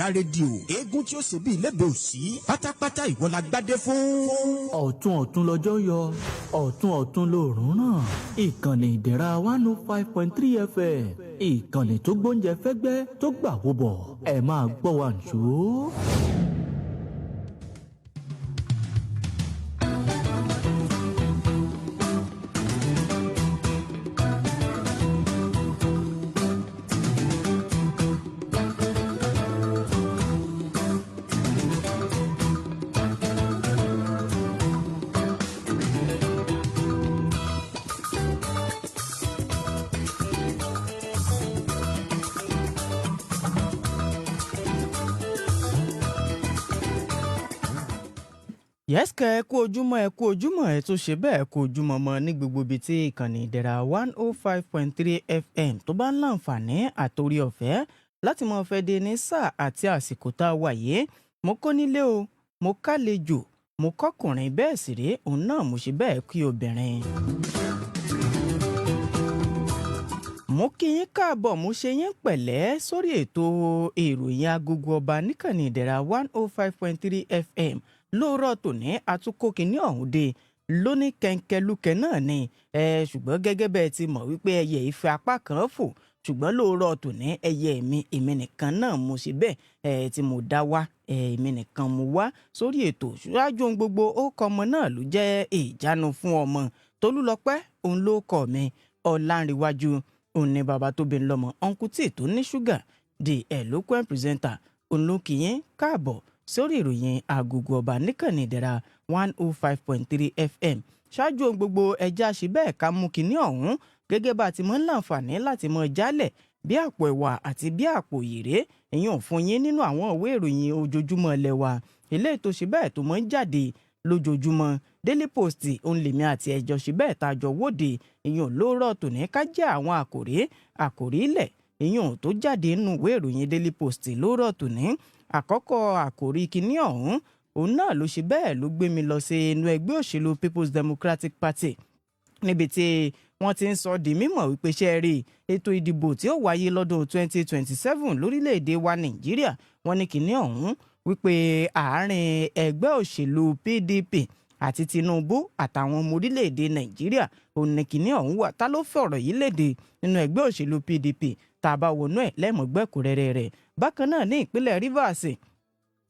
rédíò eégún tí ó ṣe bí ilébè òsì pátápátá ìwọ la gbádé fún. ọ̀tún lọ́jọ́ yọ ọ̀tún lòórùn ràn. ìkànnì ìdẹ̀ra 105.3 FM ìkànnì tó gbóúnjẹ fẹ́gbẹ́ tó gbà wó bọ̀ ẹ máa gbọ́ wa nṣó. yẹ́sìkẹ́ ẹ kú ojúmọ́ ẹ tó ṣe bẹ́ẹ̀ kú ojúmọ́ mọ́ ní gbogbo ibi tí ìkànnì ìdẹ̀ra 105.3 FM tó bá ń láǹfààní àtòrí ọ̀fẹ́ láti mọ fẹ́ de ní sáà àti àsìkò tá a wà yìí mo kó nílé o mo kálejò mo kọ́kùnrin bẹ́ẹ̀ sì rèé òun náà mo ṣe bẹ́ẹ̀ kí obìnrin. mo kí yín káàbọ̀ mo ṣe yín pẹ̀lẹ́ sórí ètò ìròyìn agogo ọba níkànnì ìdẹ̀ra 105.3 FM lóòrọ̀ tòní àtúnkò kìíní ọ̀hún dé lóní kẹ̀ǹkẹ̀lùkẹ̀ náà ni ṣùgbọ́n gẹ́gẹ́ bẹ́ẹ̀ ti mọ̀ wípé ẹyẹ ìfẹ́ apá kan fò ṣùgbọ́n lóòrọ̀ tòní ẹyẹ èmi nìkan náà mo ṣe bẹ́ẹ̀ tí mo dá wá èmi nìkan mo wá sórí ètò ṣáájú ohun gbogbo ó kọ ọmọ náà ló jẹ́ ìjánu fún ọmọ Tolúlọpẹ́ òun ló kọ mi Ọlánrewájú òun ni bàbá tó bí ń lọ́mọ ọ̀nkútì tó ní ṣúgà the eloquent presenter òun ló kì í káàbọ̀ sórí ìròyìn agogo ọba níkànnì ìdẹ̀ra 105.3 FM ṣáájú ohun gbogbo ẹja ṣe bẹ́ẹ̀ ká mú kinní ọ̀hún gẹ́gẹ́ bá ti mọ́ ń láǹfààní láti mọ́ jálẹ̀ bí àpò ẹ̀wà àti bí àpò yèrè èyàn ò fún yín nínú àwọn ìwé ìròyìn ojoojúmọ́ ilé wa ilé ètò ṣe bẹ́ẹ̀ tó mọ́ ń jáde lójoojúmọ́ Daily Post òun lèmi àti ẹjọ́ ṣe bẹ́ẹ̀ tá a jọ wòde èyàn lóòrọ̀ tòní ká jẹ́ àwọn àkòrí ilẹ̀ èyàn tó jáde nínú ìwé ìròyìn Daily Post lóòrọ̀ tòní àkọ́kọ́ àkòrí kìíní ọ̀hún òun náà ló ṣe bẹ́ẹ̀ ló gbé mi lọ sí inú ẹgbẹ́ òṣèlú People's Democratic Party níbi tí wọ́n ti ń sọ di mímọ̀ wípé ṣe rí ètò ìdìbò tí ó wáyé lọ́dún 2027 lórílẹ̀‐èdè wa Nàìjíríà wọ́n ní kìíní ọ̀hún wípé àárín ẹgbẹ́ òṣèlú PDP àti Tinubu àtàwọn ọmọ orílẹ̀‐èdè Nàìjíríà òun ní kìíní ọ̀hún wà tá ló fẹ́ ọ̀rọ̀ yìí léde nínú ẹgbẹ́ òṣèlú PDP tá a bá wọnú ẹ̀ lẹ́mọ̀gbẹ́kùnrẹ́rẹ́ rẹ̀ bákan náà ní ìpínlẹ̀ Rivers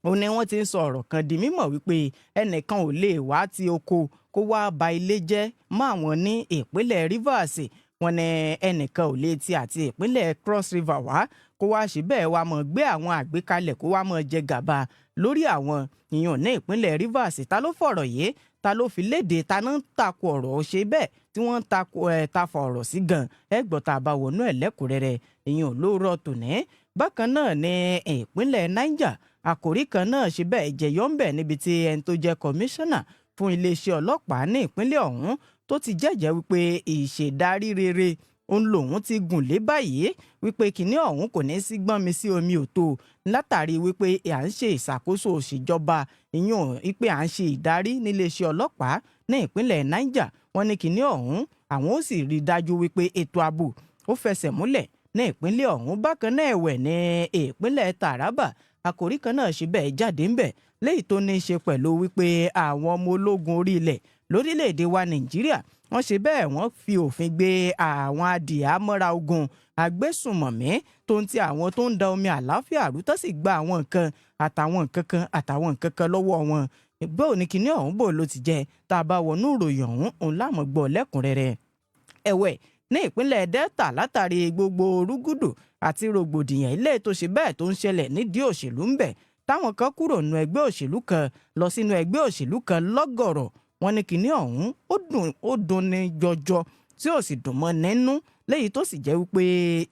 ó ní wọ́n ti ń sọ ọ̀rọ̀ kan di mímọ̀ wípé ẹnìkan ò lè wá ti oko kó wá ba ilé jẹ́ mọ́ àwọn ní ìpínlẹ̀ Rivers wọ́n ní ẹnìkan ò lè ti àti ìpínlẹ̀ Cross River wá kó wá ṣe bẹ́ẹ̀ wá mọ̀ gbé àwọn àgbékalẹ̀ kó wá mọ̀ jẹ gàba lórí àwọn ìyàn ní ìpínlẹ̀ Rivers ta ló fọ̀rọ̀ yìí ta ló fi léde ta náà ń takò ọ̀rọ̀ ṣe bẹ́ẹ̀ tí wọ́n ń takò ọ̀rọ̀ sí gan ẹgbọ́n tá a bá wọnú ẹ̀ lẹ́kùnrẹ́rẹ́ ìyàn lóòrọ̀ tòní bákan náà ní ìpínlẹ̀ Niger àkòrí kan náà ṣe bẹ́ẹ̀ jẹyọ ń bẹ̀ níbi tí ẹni tó jẹ́ kọmíṣánná fún iléeṣẹ́ ọlọ́pàá ní ìpínlẹ̀ ọ̀hún tó ti jẹ́jẹ́ wípé ìṣèdarí rere òun lòun ti gùn lé báyìí wípé kìnní ọ̀hún kò ní sí gbọ́n mi sí omi òtó látàrí wípé à ń ṣe ìṣàkóso òṣìjọba ìyún wípé à ń ṣe ìdarí níléeṣẹ́ ọlọ́pàá ní ìpínlẹ̀ Niger wọ́n ní kìnní ọ̀hún àwọn ó sì rí i dájú wípé ètò ààbò ó fẹsẹ̀ múlẹ̀ ní ìpínlẹ̀ ọ̀hún bákan náà ẹ̀wẹ̀ ní ìpínlẹ̀ Taraba àkòrí kan náà ṣe bẹ́ẹ̀ jáde ń bẹ̀ léyìí tó ní í ṣe pẹ̀lú wípé àwọn ọmọ ológun orí ilẹ̀ lórílẹ̀‐èdè wa Nàìjíríà wọ́n ṣe bẹ́ẹ̀ wọ́n fi òfin gbé àwọn adìyàmọ́ra ogun agbésùnmọ̀mí tó ń ti àwọn tó ń da omi àláfíà rú tó sì gba àwọn nǹkan àtàwọn nǹkan kan lọ́wọ́ wọn bó ní kinní ọ̀hún bò ló ti jẹ́ tá a bá wọnú ìròyìn ọ̀hún òun láàmú gbọ́ lẹ́kùnrẹ́rẹ́ ẹ̀wẹ̀ ní ìpínlẹ̀ Delta látàrí gbogbo rúgúdù àti rògbòdìyàn ilé tó ṣe bẹ́ẹ̀ tó ń ṣẹlẹ̀ nídìí òṣèlú ń bẹ̀ táwọn kan kúrò nínú ẹgbẹ́ òṣèlú kan lọ sínú ẹgbẹ́ òṣèlú kan lọ́gọ̀rọ̀ wọn ní kinní ọ̀hún ó dùn ní jọjọ tí ó sì dùn mọ́ nínú léyìí tó sì jẹ́ wípé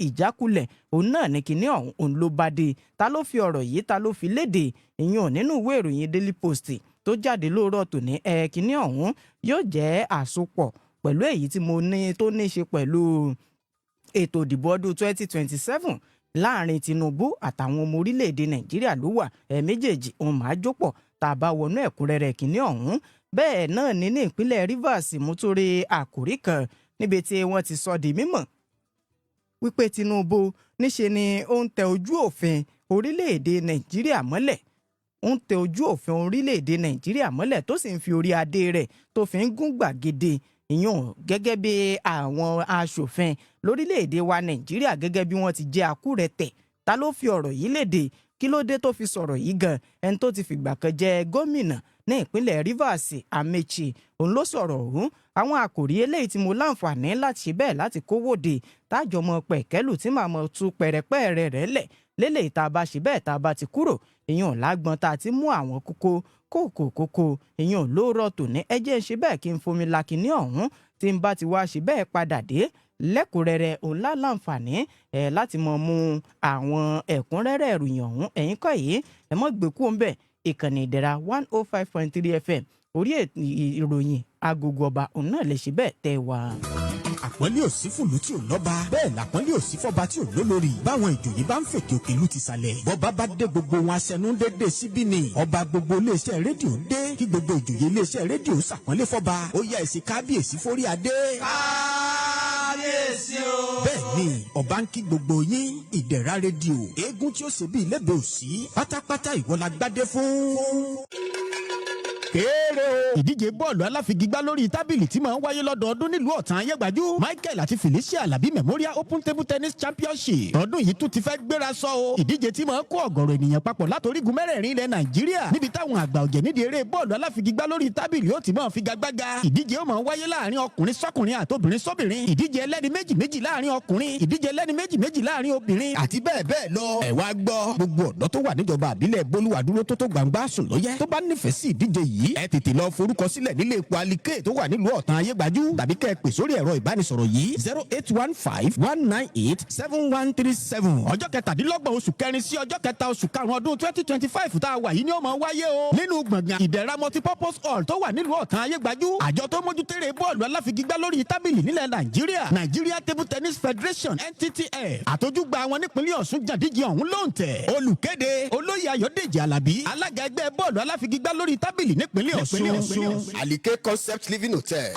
ìjákulẹ̀ òun náà ní kinní ọ̀hún òun ló bá dé ta ló fi ọ̀rọ̀ yìí ta ló fi léde ìyẹn nínú ìwé ìròyìn Daily Post tó jáde lóòrọ̀ tòní kinní ọ̀hún yóò jẹ́ àsopọ̀ pẹ̀lú èyí tí mo ní tó ní ṣe pẹ̀lú ètò ìdìbò ọdún 2027 láàrin Tinubu àtàwọn ọmọ orílẹ̀-èdè Nàìjíríà ló wà méjèèjì òun máa jópọ̀ tá a bá wọnú ẹ̀kúnrẹ́rẹ́ kìíní ọ̀hún bẹ́ẹ̀ náà ní ìpínlẹ̀ Rivers mú torí àkòrí kan níbi tí wọ́n ti sọ di mímọ̀ wípé Tinubu níṣe ni ó ń tẹ ojú òfin orílẹ̀-èdè Nàìjíríà mọ́lẹ̀ ń tẹ ojú òfin orílẹ̀-èdè Nàìjíríà mọ́lẹ̀ tó sì ń fi orí adé rẹ̀ tó fi ń gún gbàgede ìyún gẹ́gẹ́ bí àwọn aṣòfin lórílẹ̀-èdè wa Nàìjíríà gẹ́gẹ́ bí wọ́n ti jẹ́ àkúrẹ̀tẹ̀. Ta ló fi ọ̀rọ̀ yìí léde? Kí ló dé tó fi sọ̀rọ̀ yìí gan? Ẹni tó ti fìgbà kan jẹ́ gómìnà ní ìpínlẹ̀ Rivers, Amechi, òun ló sọ̀rọ̀ ọ̀hún. Àwọn àkòrí eléyìí tí mo láǹfààní láti ṣe bẹ́ẹ̀ láti kówóde tájọ mọ pẹ̀kẹ́lù tí màá mọ tú pẹ̀rẹ̀pẹ̀rẹ̀ rẹ̀ lẹ̀ lélẹ̀ tá a bá ṣe bẹ́ẹ̀ tá a bá ti kúrò èèyàn lágbọ́n tá a ti mú àwọn kókó èèyàn ló rọ̀ tòní ẹ jẹ́ ń ṣe bẹ́ẹ̀ kí n fomi lakini ọ̀hún tí n bá ti wá ṣe bẹ́ẹ̀ padà dé lẹ́kùnrẹ́rẹ́ òun láǹfààní láti mọ mú àwọn ẹ̀kúnrẹ́rẹ́ ìròyìn ọ̀hún ẹ̀yin kọ́ yìí ẹ mọ́ gbẹ́kú ńbẹ̀ ìkànnì ìdẹ̀ra 105.3 FM orí ìròyìn agogo ọba òun náà lè ṣe bẹ́ẹ̀ tẹ́ wa. àpọ́nlé ò sí fùlù tí ò lọ́ba bẹ́ẹ̀ làpọ́nlé ò sí fọ́ba tí ò lólórí báwọn ìjòyè bá ń fèkè òkèlú ti sàlẹ̀ bọ́ba bá dé gbogbo wọn aṣẹnú dédé síbí ni ọba gbogbo iléeṣẹ́ rédíò dé kí gbogbo ìjòyè iléeṣẹ́ rédíò ṣàpọ́nlé fọ́ba ó yá ẹ̀sìn kábíyèsí forí adé. kábíyèsí o. bẹ́ẹ̀ ni ọba ń kí gbogbo yín ìdẹ̀ra rédíò eégún tí ó ṣe bí ilébè òsì pátápátá ìwọlá gbádé fún. kéré o. ìdíje bọ́ọ̀lù aláfigigbá lórí tábìlì tí máa ń wáyé lọ́dọọdún nílùú ọ̀tàn ayégbájú Michael àti Felicia Alabi Memorial Open Table Tennis Championship ọdún yìí tún ti fẹ́ gbéra sọ o. ìdíje tí máa ń kó ọ̀gọ̀rọ̀ ènìyàn papọ̀ látorígun mẹ́rẹ̀ẹ̀rin ilẹ̀ Nàìjíríà níbi táwọn àgbà ọ̀jẹ̀ nídìí eré bọ́ọ̀lù aláfigigbá lórí tábìlì ó ti máa figagbága. ìdíje ó máa wáyé láàrin ọkùnrin sọ́kùnrin àtobìnrin sóbìnrin. ìdíje ẹlẹ́ni méjì méjì láàrin ọkùnrin. ìdíje ẹlẹ́ni méjì méjì láàrin obìnrin. àti bẹ́ẹ̀ bẹ́ẹ̀ lọ. ẹ wá gbọ́ gbogbo ọ̀dọ́ tó wà níjọba àbílẹ̀ Bolúwadúró tó gbangba sùn lóyẹ́ tó bá nífẹ̀ẹ́ sí ìdíje yìí ẹ tètè lọ forúkọ sílẹ̀ nílé epo Alike tó wà nílùú ọ̀tàn ayégbájú tàbí kẹ́ ẹ pè sórí ẹ̀rọ ìbánisọ̀rọ̀ yìí 08151987137. ọjọ́ kẹtàdínlọ́gbọ̀n oṣù kẹrin sí ọjọ́ kẹta oṣù karùn-ún ọdún 2025 tá a wà yìí ni ó máa wáyé o. nínú gbọ̀ngàn ìdẹ̀ra multipurpose hall tó wà nílùú ọ̀tàn ayégbájú àjọ tó mójútéré bọ́ọ̀lù aláfigigbá lórí tábìlì nílẹ̀ Nàìjíríà Nigeria Table Tennis Federation NTTF àtójúgba wọn nípínlẹ̀ Ọ̀ṣun jàdíje ọ̀hún lóǹtẹ̀. olùkéde olóyè Ayọ̀dèjì Alábí alága ẹgbẹ́ bọ́ọ̀lù aláfigigbá lórí tábìlì nípínlẹ̀ Ọ̀ṣun. Alike Concept Living Hotel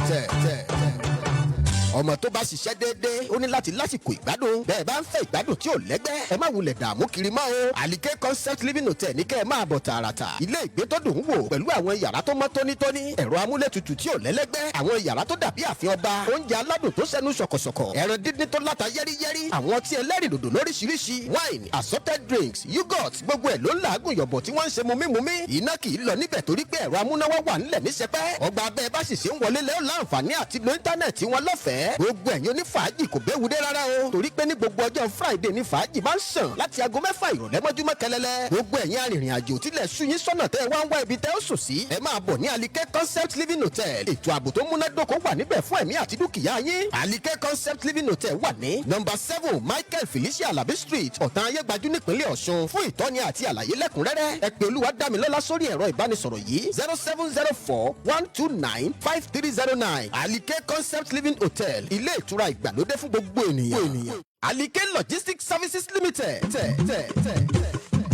ọmọ tó bá ṣiṣẹ́ déédéé ó ní láti lásìkò ìgbádùn bẹ́ẹ̀ bá ń fẹ́ ìgbádùn tí ò lẹ́gbẹ́ ẹ má wulẹ̀ dààmú kiri mọ́ o. Alike Concept Living Hotel ní kẹ́ ẹ máa bọ̀ tààràtà ilé ìgbé tó dùn ún wò pẹ̀lú àwọn yàrá tó mọ́ tónítóní ẹ̀rọ amúlétutù tí ò lẹ́lẹ́gbẹ́ àwọn yàrá tó dàbí ààfin ọba oúnjẹ aládùn tó sẹ́nu ṣọ̀kọ̀ṣọ̀kọ̀ ẹran dídín tó láta yẹ́rìyẹ́rì àwọn ọtí ẹlẹ́rìndòdò lóríṣiríṣi wine assorted drinks yogurt gbogbo ẹ̀ ló ń làágùn yọ̀bọ̀ tí wọ́n ń ṣe mumímumí iná kì í lọ níbẹ̀ torí pé ẹ̀rọ amúnáwá wà nílẹ̀ ní sẹpẹ́ ọgbà abẹ́ bá sì ṣe ń wọlé lẹ́yìn láǹfààní àti lo íńtánẹ̀tì wọn lọ́fẹ̀ẹ́ gbogbo ẹ̀yin onífàájì kò béwu dé rárá o torí pé ní gbogbo ọjọ́ Friday ní fàájì máa ń sàn láti aago 6 ìrọ̀lẹ́ mọ́júmọ́ kẹlẹ́lẹ́ gbogbo ẹ̀yin arìnrìn àjò tilẹ̀ sú yín sọ́nà tẹ́ ẹ wá ń wá ibi tẹ́ ó sùn sí ẹ máa bọ̀ ní Alike Concept Living Hotel ètò ààbò tó múnádóko wà níbẹ̀ fún ẹ̀mí àti dúkìá yín Alike Concept Living Hotel wà ní number 7 Michael Felicia Alabi Street ọ̀tàn ayégbájú nípínlẹ̀ Ọ̀ṣun fún ìtọ́ni àti àlàyé lẹ́kùnrẹ́rẹ́ ẹ pè Olúwadámilọ́lá sórí ẹ̀rọ ìbánisọ̀rọ̀ yìí 0704-129-5309 Alike Concept Living Hotel ilé ìtura ìgbàlódé fún gbogbo ènìyàn. Alike Logistics Services Limited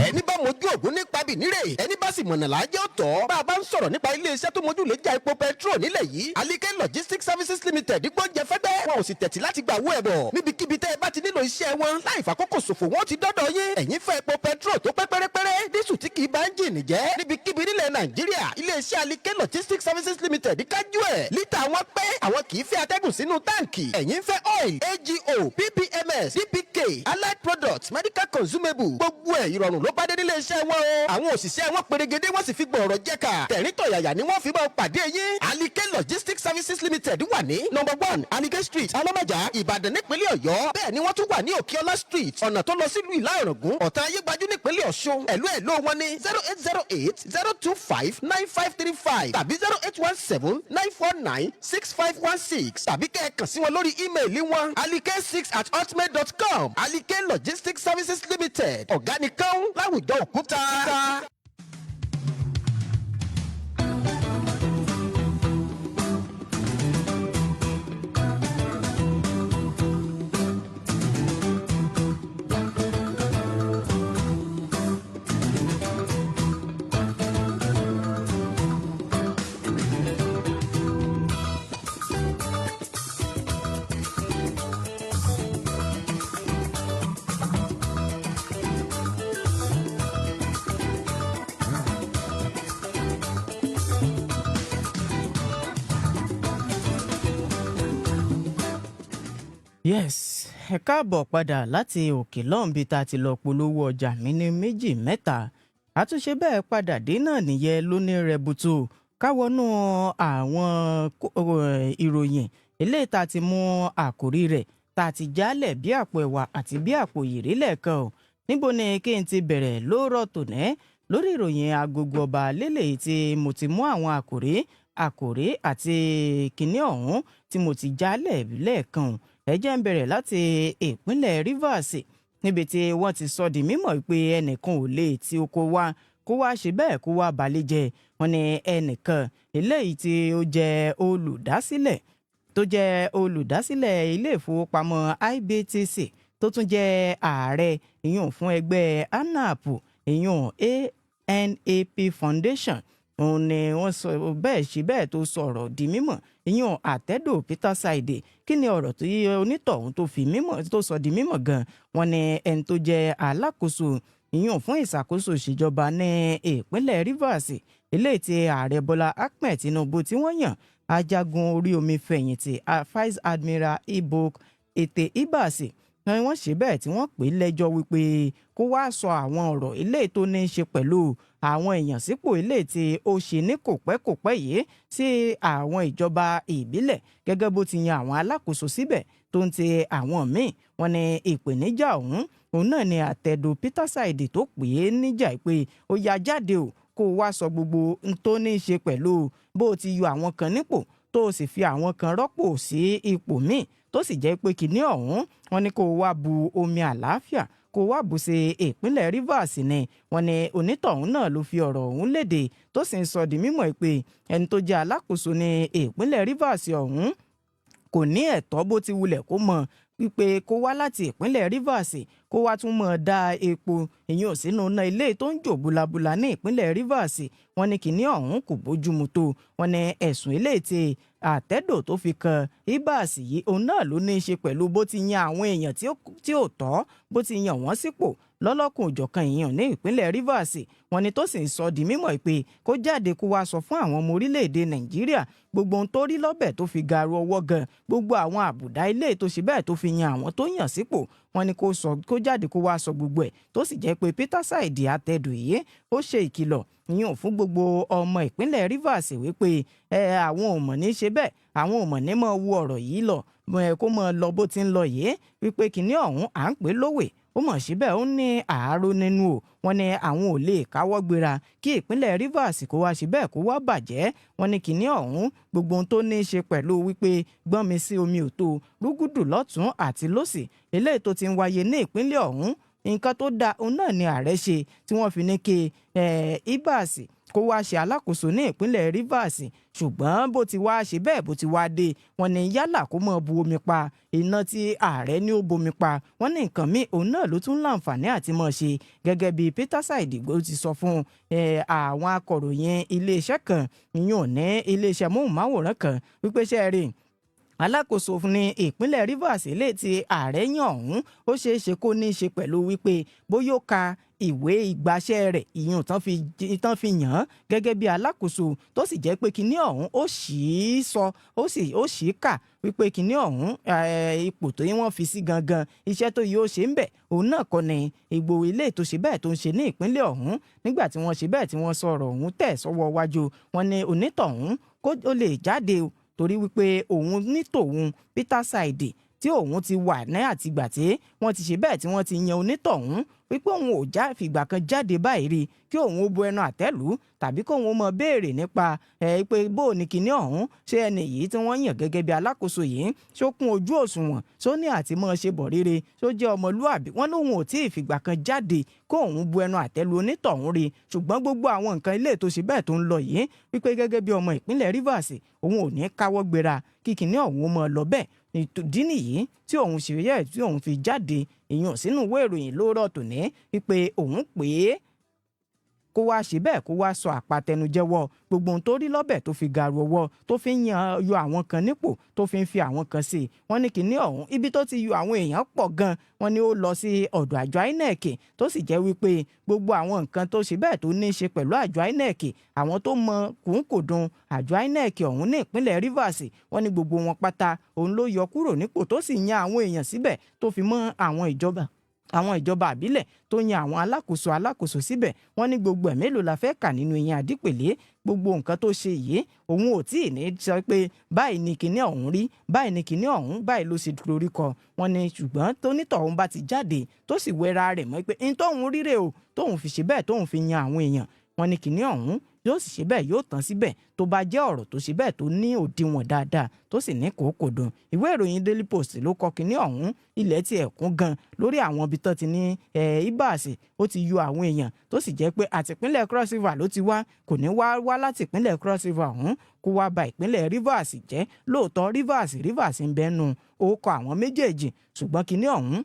ẹni bá mojú ògún nípa bìnírè ẹni bá sì mọ̀nà láàjẹ́ ọ̀tọ̀ bá a bá ń sọ̀rọ̀ nípa iléeṣẹ́ tó mojú lè já epo petrol nílẹ̀ yìí Alike Logistics Services Limited gbọ́njẹ fẹ́gbẹ́ wọn ò sì tẹ̀tí láti gba owó ẹ̀bọ̀ níbikíbi tẹ́ ẹ bá ti nílò iṣẹ́ wọn láì fàkókò ṣòfò wọn ti dọ́dọ̀ yín ẹ̀yin fẹ́ epo petrol tó pẹ́ pẹ́rẹ́pẹ́rẹ́ dísù tí kì í bá ẹ́ńjìnì jẹ́ níbikíbi nílẹ̀ Nàìjíríà iléeṣẹ́ Alike Logistics Services Limited kájú ẹ̀ lítà wọn pẹ́ àwọn kì í fẹ́ atẹ́gùn sínú táǹkì ẹ̀yin fẹ́ oil AGO PPMS DPK allied products medical consumable gbogbo ẹ̀ ìrọ̀rùn ló bá dé nílé iṣẹ́ wọn o àwọn òṣìṣẹ́ wọn perégedé wọ́n sì fi gbọ̀ọ̀rọ̀ jẹ́ka tẹ̀ríntọ̀yàyà ni wọ́n fi máa pàdé yín Alike Logistics Services Limited wà ní number 1 Alike Street Alọ́mọjà Ìbàdàn nípínlẹ̀ Ọ̀yọ́ bẹ́ẹ̀ ni wọ́n tún wà ní Òkèọlá Street ọ̀nà tó lọ sílùú Ìlá Ọ̀ràngún ọ̀tàn ayégbájú nípínlẹ̀ Ọ̀ṣun ẹ̀lú wọn ní 0808-025-9535 tàbí 0817-949-6516 tàbí kẹ́ ẹ kàn sí wọn lórí ímeèlì wọn alike6@hotmail.com Alike Logistics Services Limited ọ̀gá nìkan láwùjọ òkúta. yes ẹ káàbọ̀ padà láti òkè lọ́nbi tá a ti lọ polówó ọjà mi ní méjì mẹ́ta àtúnṣe bẹ́ẹ̀ padà dé náà nìyẹn lóní rẹbutu káwọnú àwọn ìròyìn eléyìí tá a ti mú àkórí rẹ̀ tá a ti jálẹ̀ bí àpò ẹ̀wà àti bí àpò ìrè lẹ́ẹ̀kan o níbo ni kí n ti bẹ̀rẹ̀ lóòrọ̀ tòní lórí ìròyìn agogo ọba lélẹ̀ tí mo ti mú àwọn àkòrí àti kìnní ọ̀hún tí mo ti jálẹ̀ lẹ́ẹ̀kan ẹ jẹ́ ń bẹ̀rẹ̀ láti ìpínlẹ̀ Rivers níbi tí wọ́n ti sọ di mímọ̀ pé ẹnìkan ò lè tí oko wá kó wá ṣe bẹ́ẹ̀ kó wá balẹ̀ jẹ́ wọ́n ní ẹnìkan eléyìí tí ó jẹ́ olùdásílẹ̀ ilé ìfowópamọ́ IBTC tó tún jẹ́ ààrẹ ìyún fún ẹgbẹ́ ANAP ìyún ANAP Foundation òun ni wọ́n sọ bẹ́ẹ̀ ṣe bẹ́ẹ̀ tó sọ̀rọ̀ di mímọ̀ ìyún àtẹ́dò Peter Saide kí ni ọ̀rọ̀ tó yẹ onítọ̀hún tó sọ di mímọ̀ gan wọ́n ní ẹni tó jẹ́ alákòóso ìyún fún ìṣàkóso ìṣèjọba ní ìpínlẹ̀ Rivers eléyìí tí ààrẹ Bọ́lá Ahmed Tinubu tí wọ́n yàn ajagun orí omi fẹ̀yìntì Vice Admiral Ibok Ete Ibasi ni wọ́n ṣe bẹ́ẹ̀ tí wọ́n pè lẹ́jọ́ wípé kó wá sọ àwọn ọ̀rọ̀ eléyìí tó ní í ṣe pẹ̀lú àwọn èèyàn sípò eléyìí tí ó ṣe ní kòpẹ́kòpẹ́ yìí sí àwọn ìjọba ìbílẹ̀ gẹ́gẹ́ bó ti yan àwọn alákòóso síbẹ̀ tó ń ti àwọn míì wọ́n ní ìpèníjà òun náà ni àtẹ̀dọ̀ Peter Saide tó pè é níjà pé ó ya jáde o kó wá sọ gbogbo tó ní í ṣe pẹ̀lú bó ti yọ àwọn kan nípò tó sì fi àwọn kan rọ́pò sí ipò míì tó sì jẹ́ pé kìíní ọ̀hún wọ́n ní kó wá bu omi àlàáfíà kó wá bù sí ìpínlẹ̀ Rivers ni wọ́n ní onítọ̀hún náà ló fi ọ̀rọ̀ ọ̀hún léde tó sì ń sọ di mímọ̀ pé ẹni tó jẹ́ alákòóso ní ìpínlẹ̀ Rivers ọ̀hún kò ní ẹ̀tọ́ bó ti wulẹ̀ kó mọ̀ wípé kó wá láti ìpínlẹ̀ Rivers kó wá tún mọ̀ dá epo ìyẹn ò sínú iná ilé tó ń jò bulabula ní ìpínlẹ̀ Rivers wọ́n ní kìíní ọ̀hún kò bójúmu tó wọ́n ní ẹ̀sùn eléyìí tí àtẹ́dò tó fi kan Ibasi yìí òun náà ló ní í ṣe pẹ̀lú bó ti yan àwọn èèyàn tí ò tọ́ bó ti yan wọ́n sípò lọ́lọ́kùn òjọ̀kan èèyàn ní ìpínlẹ̀ Rivers wọ́n ní tó sì ń sọ di mímọ̀ pé kó jáde kó wá sọ fún àwọn ọmọ orílẹ̀-èdè Nàìjíríà gbogbo ohun tó rí lọ́bẹ̀ tó fi garu ọwọ́ gan gbogbo àwọn àbùdá ilé tó ṣe bẹ́ẹ̀ tó fi yan àwọn tó yàn sípò wọ́n ní kó jáde kó wá sọ gbogbo ẹ̀ tó sì jẹ́ pé Peter Saide àtẹ̀dù yìí ó ṣe ìkìlọ̀ ìyẹn fún gbogbo ọmọ ìpínlẹ̀ Rivers wípé àwọn ò mọ̀ ní ṣe bẹ́ẹ̀ àwọn ò mọ̀ ní mọ̀ wo ọ̀rọ̀ yìí lọ kó mọ̀ lọ bó ti ń lọ yìí wípé kìíní ọ̀hún à ń pè lówè ó mọ̀ síbẹ̀ ó ní àárò nínú o wọ́n ní àwọn ò lè káwọ́ gbéra kí ìpínlẹ̀ Rivers kó wá síbẹ̀ kó wá bàjẹ́ wọ́n ní kìíní ọ̀hún gbogbo ohun tó ní í ṣe pẹ̀lú wípé gbọ́n mi sí omi ò tó rúgùdù lọ́tún àti lósì eléyìí tó ti ń wáyé ní ìpínlẹ̀ ọ̀hún nǹkan tó dáa òun náà ni ààrẹ ṣe tí wọ́n fi ní kí Ibasi kó wá ṣe alákòóso ní ìpínlẹ̀ Rivers ṣùgbọ́n bó ti wá ṣe bẹ́ẹ̀ bó ti wá dé wọ́n ní yálà kó mọ̀ bu omi pa iná tí ààrẹ ní ó bomi pa wọ́n ní nǹkan míì òun náà ló tún láǹfààní àti mọ̀ ṣe gẹ́gẹ́ bí Peter Saide ti sọ fún àwọn akọ̀ròyìn iléeṣẹ́ kan ìyún ní iléeṣẹ́ móhùnmáwòrán kan wípé ṣe rí alákòóso ní ìpínlẹ̀ Rivers lè ti ààrẹ yàn ọ̀hún ó ṣeé ṣe kó ní í ṣe pẹ̀lú wípé bóyá ó ka ìwé ìgbàṣẹ́ rẹ̀ ìyún tán fi yàn án gẹ́gẹ́ bí alákòóso tó sì jẹ́ pé kinní ọ̀hún ó sì í sọ ó sì í kà wípé kinní ọ̀hún ipò tó yẹ wọ́n fi sí gangan iṣẹ́ tó yóò ṣe ń bẹ̀ òun náà kọ́ ni ìgbò ilé tó ṣe bẹ́ẹ̀ tó ń ṣe ní ìpínlẹ̀ ọ̀hún nígbà tí wọ́n ṣe bẹ́ẹ̀ tí wọ́n sọ̀rọ̀ ọ̀hún tẹ̀ sọ́wọ́ wájú wọn ni onítọ̀hún kó ó lè jáde torí wípé òun ní tòun Peter Saide tí òun ti wà ní àtìgbà tí wọ́n ti ṣe bẹ́ẹ̀ tí wọ́n ti yan onítọ̀hún wípé òun ò já fìgbà kan jáde báyìí rí kí òun ó bu ẹnu àtẹ́lù tàbí kí òun ó mọ béèrè nípa pé bó o ní kinní ọ̀hún ṣé ẹni yìí tí wọ́n yàn gẹ́gẹ́ bí alákòóso yìí ṣó kún ojú òṣùwọ̀n ṣó ní àti mọ́ ṣe bọ̀ rere ṣó jẹ́ ọmọlúàbí wọ́n lóun ò tí ì fìgbà kan jáde kó òun bu ẹnu àtẹ́lù onítọ̀hún rí ṣùgbọ́n gbogbo àwọn nǹkan ilé tó ṣe bẹ́ẹ̀ tó ń lọ yìí wípé gẹ́gẹ́ bí ọmọ ìpínlẹ̀ Rivers òun ò ní káwọ́ gbéra kí kinní ọ̀hún ó mọ lọ bẹ́ẹ̀ ìdí nìyí tí òun ṣe yẹ tí òun fi jáde èèyàn sínú ìwé ìròyìn lóòrọ̀ tòní wípé òun pè é kó wá ṣe bẹ́ẹ̀ kó wá sọ àpàtẹnujẹ́wọ́ gbogbo ohun tó rí lọ́bẹ̀ tó fi gàrú ọwọ́ tó fi ń yọ àwọn kan nípò tó fi ń fi àwọn kan sí i wọ́n ní kinní ọ̀hún ibi tó ti yọ àwọn èèyàn pọ̀ gan wọ́n ní ó lọ sí ọ̀dọ̀ àjọ INEC tó sì jẹ́ wípé gbogbo àwọn nǹkan tó ṣe bẹ́ẹ̀ tó ní í ṣe pẹ̀lú àjọ INEC àwọn tó mọ kùnkùndùn àjọ INEC ọ̀hún ní ìpínlẹ̀ Rivers wọ́n ní gbogbo wọn pátá òun ló yọ kúrò nípò tó sì yan àwọn èèyàn síbẹ̀ tó fi mọ́ àwọn ìjọba àbílẹ̀ tó yan àwọn alákòóso síbẹ̀ wọ́n ní gbogbo ẹ̀ mélòó la fẹ́ kà nínú ìyẹn àdípèlé gbogbo nǹkan tó ṣe yìí òun ò tí ì ní sọ pé báyìí ni kinní ọ̀hún rí báyìí ni kinní ọ̀hún báyìí ló ṣe dorí kọ wọ́n ní ṣùgbọ́n tónítọ̀hún bá ti jáde tó sì wẹra rẹ̀ mọ́ pé n tóun ríre o tóun fi ṣe bẹ́ẹ̀ tóun fi yan àwọn èèyàn wọ́n ní kinní ọ̀hún yóò sì ṣe bẹ́ẹ̀ yóò tán síbẹ̀ tó bá jẹ́ ọ̀rọ̀ tó ṣe bẹ́ẹ̀ tó ní òdiwọ̀n dáadáa tó sì ní kòókòdùn ìwé ìròyìn Daily Post ló kọ kinní ọ̀hún ilẹ̀ tí ẹ̀kún gan lórí àwọn ibi tó ti ní ibàṣẹ ó ti yọ àwọn èèyàn tó sì jẹ́ pé àtìpínlẹ̀ Cross River ló ti wá kò ní wá láti ìpínlẹ̀ Cross River ọ̀hún kó wá ba ìpínlẹ̀ Rivers jẹ́ lóòótọ́ Rivers ń bẹnu orúkọ àwọn méjèèjì ṣùgbọ́n kinní ọ̀hún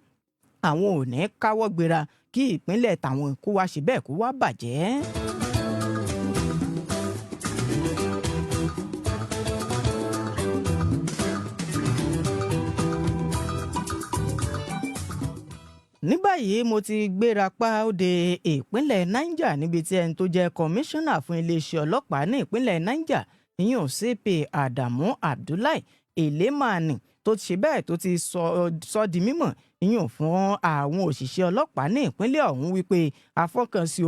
àwọn ò ní káwọ́ gbéra kí ìpínlẹ̀ tàwọn kó wá ṣe bẹ́ẹ̀ kó wá bàjẹ́. ní báyìí mo ti gbéra pa ó de ìpínlẹ̀ Niger níbi tí ẹni tó jẹ́ kọmíṣánná fún iléeṣẹ́ ọlọ́pàá ní ìpínlẹ̀ Niger ìyẹn CP Adamu Abdullahi Elemani tó ti ṣe bẹ́ẹ̀ tó ti sọ di mímọ̀ ìyẹn fún àwọn òṣìṣẹ́ ọlọ́pàá ní ìpínlẹ̀ ọ̀hún wípé àfọkànsí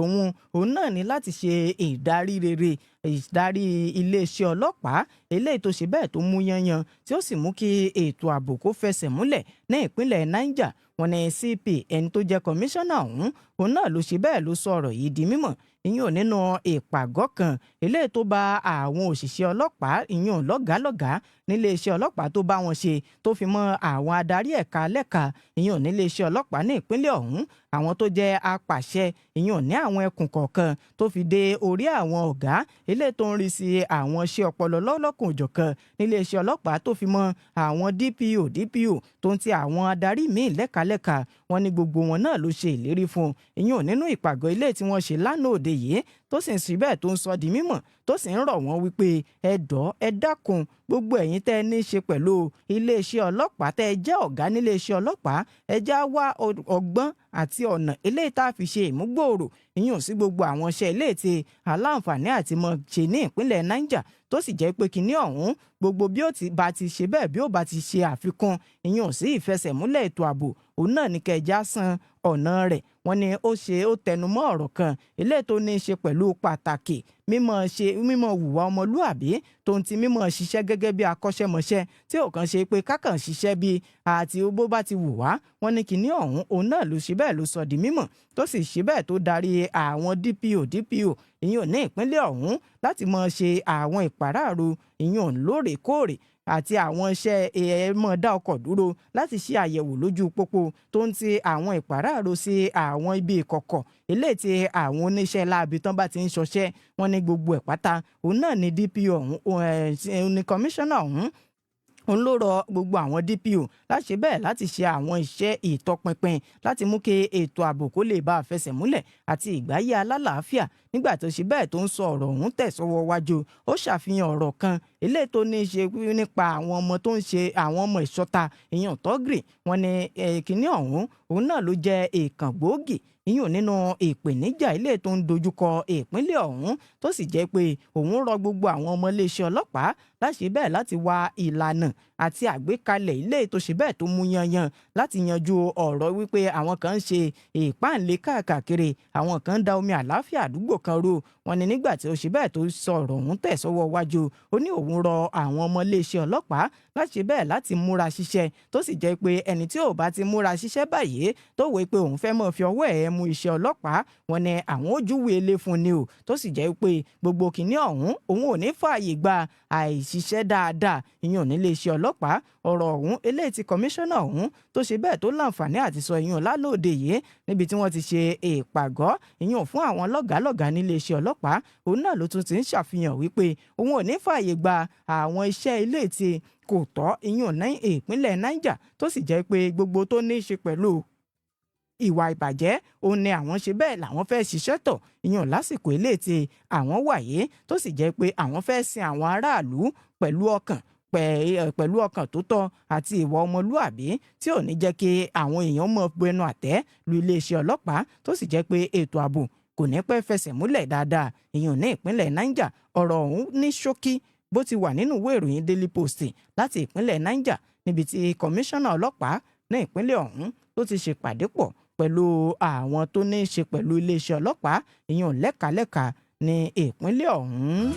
òun náà ní láti ṣe ìdarí rere ìdarí iléeṣẹ́ ọlọ́pàá eléyìí tó ṣe bẹ́ẹ̀ tó mú yanyan tí ó sì mú kí ètò ààbò kó fẹsẹ̀ múlẹ̀ ní ìpínlẹ̀ Niger wọ́n ní CP ẹni tó jẹ́ kọmíṣánná ọ̀hún òun náà ló ṣe bẹ́ẹ̀ ló sọ ọ̀rọ̀ yìí di mímọ̀ ìyẹn nínú ìpàgọ́ kan eléyìí tó bá àwọn òṣìṣẹ́ ọlọ́pàá ìyẹn lọ́gàálọ́gàá níléeṣẹ́ ọlọ́pàá tó bá wọn ṣe tó fi mọ́ àwọn adarí ẹ̀ka lẹ́ka ìyẹn níléeṣẹ́ ọlọ́pàá ní ìpínlẹ̀ ọ̀hún àwọn tó jẹ́ apàṣẹ ìyẹn ní àwọn ẹkùn kọ̀ọ̀kan tó fi dé orí àwọn ọ̀gá eléyìí tó ń rí sí àwọn iṣẹ́ ọpọlọ lọ́lọ́kùn òjọ̀kan níléeṣẹ́ ọlọ́pàá tó fi mọ́ àwọn DPO tó ń ti àwọn adarí míì lẹ́kalẹ́ka wọn ní gbogbo wọn náà ló ṣe ìlérí fún ìyẹn nínú ìpàgọ́ ilé tí wọ́n ṣe lánàá òde yìí tó sì ń sí bẹ́ẹ̀ tó ń sọ di mímọ̀ tó sì ń rọ̀ wọ́n wípé ẹ dákun gbogbo ẹ̀yin tẹ́ ẹ ní í ṣe pẹ̀lú iléeṣẹ́ ọlọ́pàá tẹ́ ẹ jẹ́ ọ̀gá níléeṣẹ́ ọlọ́pàá ẹ já wá ọgbọ́n àti ọ̀nà eléyìí tá a fi ṣe ìmúgbòòrò ìyẹn sí gbogbo àwọn iṣẹ́ eléyìí tí aláǹfààní àti mọ̀ ṣe ní ìpínlẹ̀ Niger tó sì jẹ́ pé kinní ọ̀hún gbogbo bí ó bá ti ṣe bẹ́ẹ̀ bí ó bá ti ṣe àfikún ìyẹn sí ìfẹsẹ̀múlẹ̀ ètò ààbò òun náà ní kẹjá san ọ̀nà rẹ̀ wọ́n ní ó tẹnumọ́ ọ̀rọ̀ kan eléyìí tó ní í ṣe pẹ̀lú pàtàkì mímọ̀ hùwà ọmọlúàbí tó ń ti mímọ̀ ṣiṣẹ́ gẹ́gẹ́ bí akọ́ṣẹ́mọṣẹ́ tí ò kàn ṣe pé kákàn ṣiṣẹ́ bí àti bó bá ti wù wá wọ́n ní kinní ọ̀hún òun náà ló ṣe bẹ́ẹ̀ ló sọ di mímọ̀ tó sì ṣe bẹ́ẹ̀ tó darí àwọn DPO ìyẹn ní ìpínlẹ̀ ọ̀hún láti máa ṣe àwọn ìpàráàrò ìyẹn lóòrèkóòrè àti àwọn iṣẹ́ ẹ̀ẹ́mọ̀dá ọkọ̀ dúró láti ṣe àyẹ̀wò lójú pópó tó ń ti àwọn ìpàráàrò sí àwọn ibi ìkọ̀kọ̀ eléyìí tí àwọn oníṣẹ́ láabi tán bá ti ń ṣọṣẹ́ wọn ní gbogbo ẹ̀ pátá òun náà ní DPO ọ̀hún ní kọmíṣánná ọ̀hún òun ló rọ gbogbo àwọn DPO láti ṣe bẹ́ẹ̀ láti ṣe àwọn iṣẹ́ ìtọpinpin láti mú kí ètò ààbò kó lè bá a fẹsẹ̀ múlẹ̀ àti ìgbáyé alálàáfíà nígbà tó ṣe bẹ́ẹ̀ tó ń sọ ọ̀rọ̀ ọ̀hún tẹ̀sọ́wọ́ wájú ó ṣàfihàn ọ̀rọ̀ kan eléyìí tó ní í ṣe nípa àwọn ọmọ tó ń ṣe àwọn ọmọ ìṣọ́ta ìyẹn tọ́gìrì wọn ní kínní ọ̀hún òun náà ló jẹ́ èèkàn gbòógì ìyún nínú ìpèníjà ilé tó ń dojúkọ ìpínlẹ̀ ọ̀hún tó sì jẹ́ pé òun rọ gbogbo àwọn ọmọ iléeṣẹ́ ọlọ́pàá láṣẹ bẹ́ẹ̀ láti wá ìlànà àti àgbékalẹ̀ ilé tó ṣe bẹ́ẹ̀ tó mú yanyan láti yanjú ọ̀rọ̀ wípé àwọn kan ń ṣe ìpáǹlé káàkiri àwọn kan ń da omi àláfíà àdúgbò kan rú wọn ni nígbà tí ó ṣe bẹ́ẹ̀ tó sọ ọ̀rọ̀ ọ̀hún tẹ̀ sọ́wọ́ wájú ó ní òun rọ àwọn ọmọ iléeṣẹ́ ọlọ́pàá láṣẹ bẹ́ẹ̀ láti múra ṣiṣẹ́ tó sì jẹ́ pé ẹni tí ò bá ti múra ṣiṣẹ́ báyìí tó wé pé òun fẹ́ mọ̀ fi ọwọ́ ẹ̀ mú iṣẹ́ ọlọ́pàá wọn ni àwọn ojúwe ilé fún ni o tó sì jẹ́ pé gbogbo kìíní ọ̀hún òun ò ní fààyè gba àìṣiṣẹ́ dáadáa ìyẹn ò ní lè ṣe ọlọ́pàá ọ̀rọ̀ ọ̀hún eléyìí tí kọmíṣánná ọ̀hún tó ṣe bẹ́ẹ̀ tó láǹfààní àti sọ ìyẹn lálóòde yìí níbi tí wọ́n ti ṣe ìpàgọ́ ìyẹn fún àwọn lọ́gàálọ́gàá nílé iṣẹ́ ọlọ́pàá òun náà ló tún ti ń ṣàfihàn wípé òun ò ní fààyè gba àwọn iṣẹ́ ilé tí kò tọ́ ìyẹn ní ìpínlẹ̀ Niger tó sì jẹ́ pé gbogbo tó ní í ṣe pẹ̀lú ìwà ìbàjẹ́ òun ni àwọn ṣe bẹ́ẹ̀ làwọn fẹ́ ṣiṣẹ́ tọ̀ ìyẹn lásìkò eléyìí tí àwọn wàyé tó sì jẹ́ pé àwọn fẹ́ sin àwọn aráàlú pẹ̀lú ọkàn tó tọ́ àti ìwà ọmọlúàbí tí ò ní jẹ́ kí àwọn èèyàn mọ̀ bẹnu àtẹ́ lu iléeṣẹ́ ọlọ́pàá tó sì jẹ́ pé ètò ààbò kò ní pẹ́ fẹsẹ̀ múlẹ̀ dáadáa ìyẹn ní ìpínlẹ̀ Niger. ọ̀rọ̀ ọ̀hún ní ṣókí bó ti wà nínú ìwé ìròyìn Daily Post láti ìpínlẹ̀ Niger níbi tí kọmíṣánná ọlọ́pàá ní ìpínlẹ̀ ọ̀hún tó ti ṣèpàdé pọ̀ pẹ̀lú àwọn tó ní í ṣe pẹ̀lú iléeṣẹ́ ọlọ́pàá ìyẹn lẹ́kàlẹ́kà ní ìpínlẹ̀ ọ̀hún.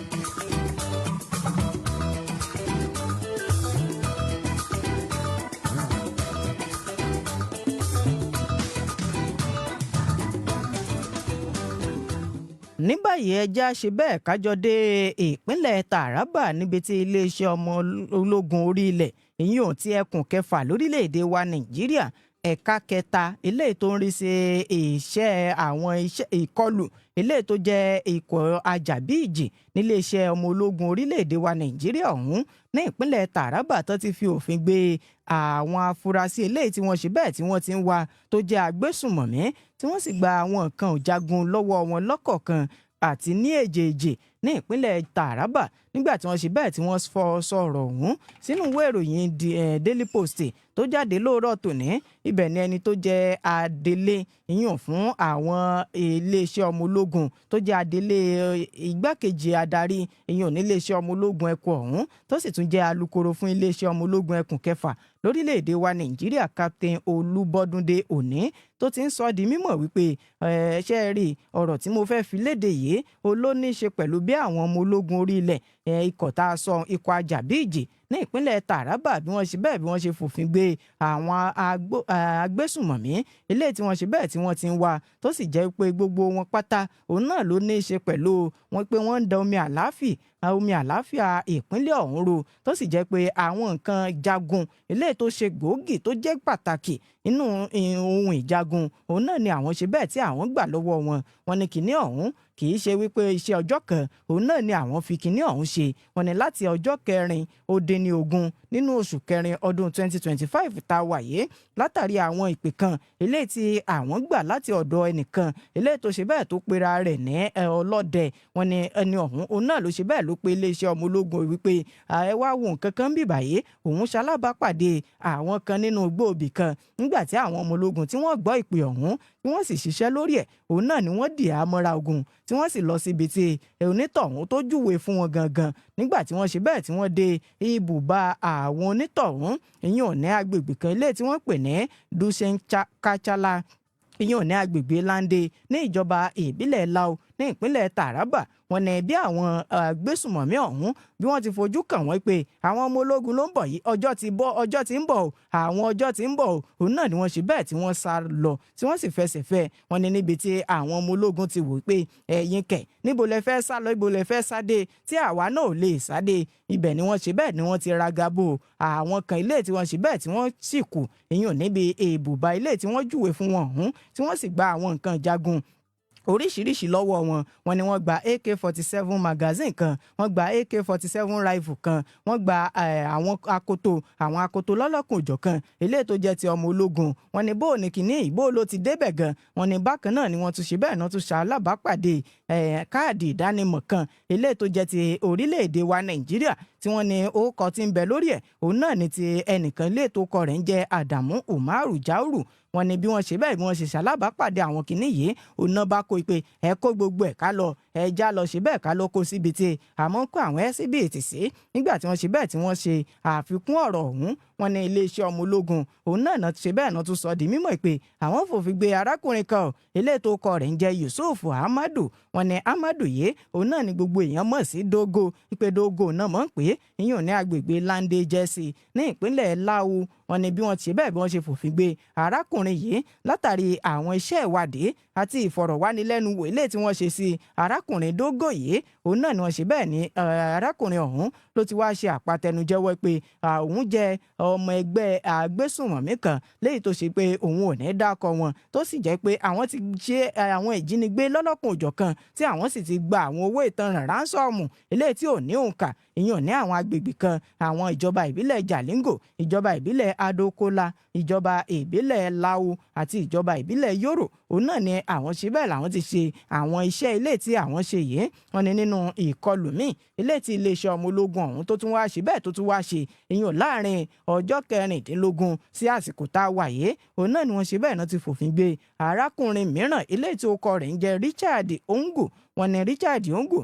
ní báyìí ẹjẹ́ ṣe bẹ́ẹ̀ kájọ dé ìpínlẹ̀ Taraba níbi tí iléeṣẹ́ ọmọ ológun orí ilẹ̀ ìyẹn ò ti ẹkùn kẹfà lórílẹ̀‐èdè wa Nàìjíríà ẹ̀ka kẹta eléyìí tó ń rí sí iṣẹ́ àwọn iṣẹ́ ìkọlù eléyìí tó jẹ́ ikọ̀ ajàbíìjì níléeṣẹ́ ọmọ ológun orílẹ̀‐èdè wa Nàìjíríà ọ̀hún ní ìpínlẹ̀ Taraba tó ti fi òfin gbé àwọn afurasí eléyìí tí wọ́n ṣe bẹ́ẹ̀ tí wọ́n ti ń wá tó jẹ́ agbésùnmọ̀mí tí wọ́n sì gba àwọn nǹkan ìjagun lọ́wọ́ wọn lọ́kọ̀ọ̀kan àti ní èjèèjì ní ìpínlẹ̀ Taraba nígbà tí wọ́n ṣe bẹ́ẹ̀ tí wọ́n sọ̀rọ̀ ọ̀hún sínú ìwé ìròyìn Daily Post tó jáde lóòrọ̀ tòní. ibẹ̀ ni ẹni tó jẹ́ adelé ìyàn fún àwọn iléeṣẹ́ ọmọ ológun tó jẹ́ adelé igbákejì adarí ìyàn níléeṣẹ́ ọmọ ológun ẹkùn ọ̀hún tó sì tún jẹ́ alukoro fún iléeṣẹ́ ọmọ ológun ẹkùn kẹfà lórílẹ̀‐èdè wa Nàìjíríà Captain Olúbọ́dúndé Òní tó ti ń sọ di mímọ̀ wípé ṣe rí ọ̀rọ̀ tí mo fẹ́ fi léde yìí olóní ṣe pẹ̀lú bí àwọn ọmọ ológun orí ilẹ̀ ikọ̀ tá a sọ ikọ̀ ajàbíìjì ní ìpínlẹ̀ Taraba bí wọ́n ṣe bẹ́ẹ̀ bí wọ́n ṣe fòfin gbé àwọn agbésùnmọ̀mí eléyìí tí wọ́n ṣe bẹ́ẹ̀ tí wọ́n ti ń wá tó sì jẹ́ pé gbogbo wọn pátá òun náà ló ní í ṣe pẹ̀lú wọn pé wọ́n ń da omi àlàáfíà ìpínlẹ̀ ọ̀hún ru tó sì jẹ́ pé àwọn nǹkan jagun eléyìí tó ṣe gbòógì tó jẹ́ pàtàkì nínú ohun ìjagun òun náà ni àwọn ṣe bẹ́ẹ̀ tí àwọn gbà lọ́wọ́ wọn ní kinní ọ̀hún kì í ṣe wípé iṣẹ́ ọjọ́ kan òun náà ni àwọn fi kinní ọ̀hún ṣe wọn ni láti ọjọ́ 4 nínú oṣù kẹrin ọdún 2025 tá a wà yìí látàrí àwọn ìpè kan eléyìí tí àwọn gbà láti ọ̀dọ̀ ẹnìkan eléyìí tó ṣe bẹ́ẹ̀ tó pera rẹ̀ ní ọlọ́dẹ wọn ni ẹni ọ̀hún òun náà ló ṣe bẹ́ẹ̀ ló pe iléeṣẹ́ ọmọ ológun wípé ẹ wá wo nǹkan kan bí báyìí òun ṣalábàápàdé àwọn kan nínú gbòòbí kan nígbà tí àwọn ọmọ ológun tí wọ́n gbọ́ ìpè ọ̀hún tí wọ́n sì ṣiṣẹ́ lórí ẹ̀ òun náà ni wọ́n dì á mọ́ra ogun tí wọ́n sì lọ síbi tí onítọ̀hún tó júwe fún wọn gangan nígbà tí wọ́n ṣe bẹ́ẹ̀ tí wọ́n dé ibùba àwọn onítọ̀hún ìyẹn ò ní agbègbè kan ilé tí wọ́n pè ní Dusen Kachala ìyẹn ò ní agbègbè Lande ní ìjọba ìbílẹ̀ Lau ní ìpínlẹ̀ Taraba wọn ní bí àwọn agbésùnmọ̀mí ọ̀hún bí wọ́n ti fojú kàn wọ́n pé àwọn ọmọ ológun ló ń bọ̀ yìí ọjọ́ ti ń bọ̀ àwọn ọjọ́ ti ń bọ̀ òun náà ni wọ́n ṣe bẹ́ẹ̀ tí wọ́n sá lọ tí wọ́n sì fẹsẹ̀ fẹ́ wọn ní níbi tí àwọn ọmọ ológun ti wò pé ẹ̀yin kẹ̀ níbo lẹ fẹ́ sá lọ ibo lẹ fẹ́ sáde tí àwa náà ò lè sáde ibẹ̀ ni wọ́n ṣe bẹ́ẹ̀ ni wọ́n ti ragabo àwọn kan ilé tí wọ́n ṣe bẹ́ẹ̀ tí wọ́n sì kù ìyẹn níbi ibùba ilé tí wọ́n júwe fún wọn ọ̀hún tí wọ́n sì gba àwọn nǹkan jagun oríṣiríṣi lọ́wọ́ wọn ni wọ́n gba AK-47 magazine kan wọ́n gba AK-47 rifle kan wọ́n gba àwọn akoto lọ́lọ́kùn òjọ̀kan eléyìí tó jẹ́ ti ọmọ ológun wọ́n ní bó ní kínní ìbò ló ti débẹ̀ gan wọ́n ní bákan náà ni wọ́n tún ṣe bẹ́ẹ̀ náà tún ṣalábàápàdé káàdì ìdánimọ̀ kan eléyìí tó jẹ́ ti orílẹ̀-èdè wa Nàìjíríà tí wọ́n ní orúkọ tí ń bẹ lórí ẹ̀ òun náà ni ti ẹnìkan ilé tó kọ rẹ̀ ń jẹ́ Adamu Umaru Jauru wọ́n ní bí wọ́n ṣe bẹ́ẹ̀ bí wọ́n ṣe ṣalábàápàdé àwọn kinní yìí òun náà bá kó pé ẹ kó gbogbo ẹ̀ ká lọ ẹ já lọ ṣe bẹ́ẹ̀ ká lọ kó síbi tí àmọ́ kó àwọn ẹ́síbìtì sí nígbà tí wọ́n ṣe bẹ́ẹ̀ tí wọ́n ṣe àfikún ọ̀rọ̀ ọ̀hún wọ́n ní iléeṣẹ́ ọmọ ológun òun náà ṣe bẹ́ẹ̀ náà tún sọ di mímọ̀ pé àwọn fòfin gbé arákùnrin kan eléyìí tó kọ rẹ̀ ń jẹ́ Yusuf Ahmadu wọ́n ní Ahmadu yìí òun náà ni gbogbo èèyàn mọ̀ sí Dogo ìpè Dogo náà mọ̀ ń pè é ìyẹn ní agbègbè Lande Jẹ́sì ní ìpínlẹ̀ Lau wọ́n ní bí wọ́n ṣe bẹ́ẹ̀ bí wọ́n ṣe fòfin gbé arákùnrin yìí látàrí àwọn iṣẹ́ ìwádìí àti ìfọ̀rọ̀wánilẹ́nuwò eléyìí tí wọ́n ṣe sí arákùnrin Dogo yìí òun náà ni wọ́n ṣe bẹ́ẹ̀ ní arákùnrin ọ̀hún ló ti wá ṣe àpatẹnujẹ́wọ́ pé òun jẹ́ ọmọ ẹgbẹ́ agbésùnmọ̀mí kan léyìí tó ṣe pé òun ò ní dákọ wọn tó sì jẹ́ pé àwọn ti ṣe àwọn ìjínigbé lọ́lọ́kùn òjọ̀kan tí àwọn sì ti gba àwọn owó ìtanràn ránsọ́ọ̀mù eléyìí tí ò ní òǹkà ìyẹn ní àwọn agbègbè kan àwọn ìjọba ìbílẹ̀ Jalingo ìjọba ìbílẹ̀ Adokola ìjọba ìbílẹ̀ Lao àti ìjọba ìbílẹ̀ Yoro òun náà ni àwọn ṣe bẹ́ẹ̀ làwọn ti ṣe àwọn iṣẹ́ ilé tí àwọn ṣe yìí wọ́n ní nínú ìkọlù míì ilé tí iléeṣẹ́ ọmọ ológun ọ̀hún tó tún wá ṣe bẹ́ẹ̀ tó tún wá ṣe ìyẹn láàrin ọjọ́ 16 sí àsìkò tá a wà yìí òun náà ni wọ́n ṣe bẹ́ẹ̀ náà ti fòfin gbé arákùnrin mìíràn ilé tí orúkọ rẹ̀ ń jẹ́ Richard Ongu wọ́n ní Richard Ongu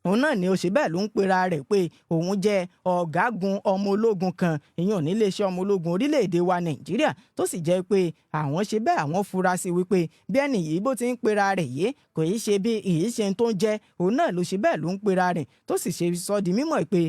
òun náà ni ó ṣe bẹ́ẹ̀ ló ń pera rẹ̀ pé òun jẹ́ ọ̀gágun ọmọ ológun kan ìyẹn ò ní iléeṣẹ́ ọmọ ológun orílẹ̀-èdè wa Nàìjíríà tó sì jẹ́ pé àwọn ṣe bẹ́ẹ̀ àwọn fura sí wípé bí ẹni yìí bó ti ń pera rẹ̀ yìí kò í ṣe bí ìyí ṣe tó ń jẹ́ òun náà ló ṣe bẹ́ẹ̀ ló ń pera rẹ̀ tó sì ṣe sọ di mímọ̀ pé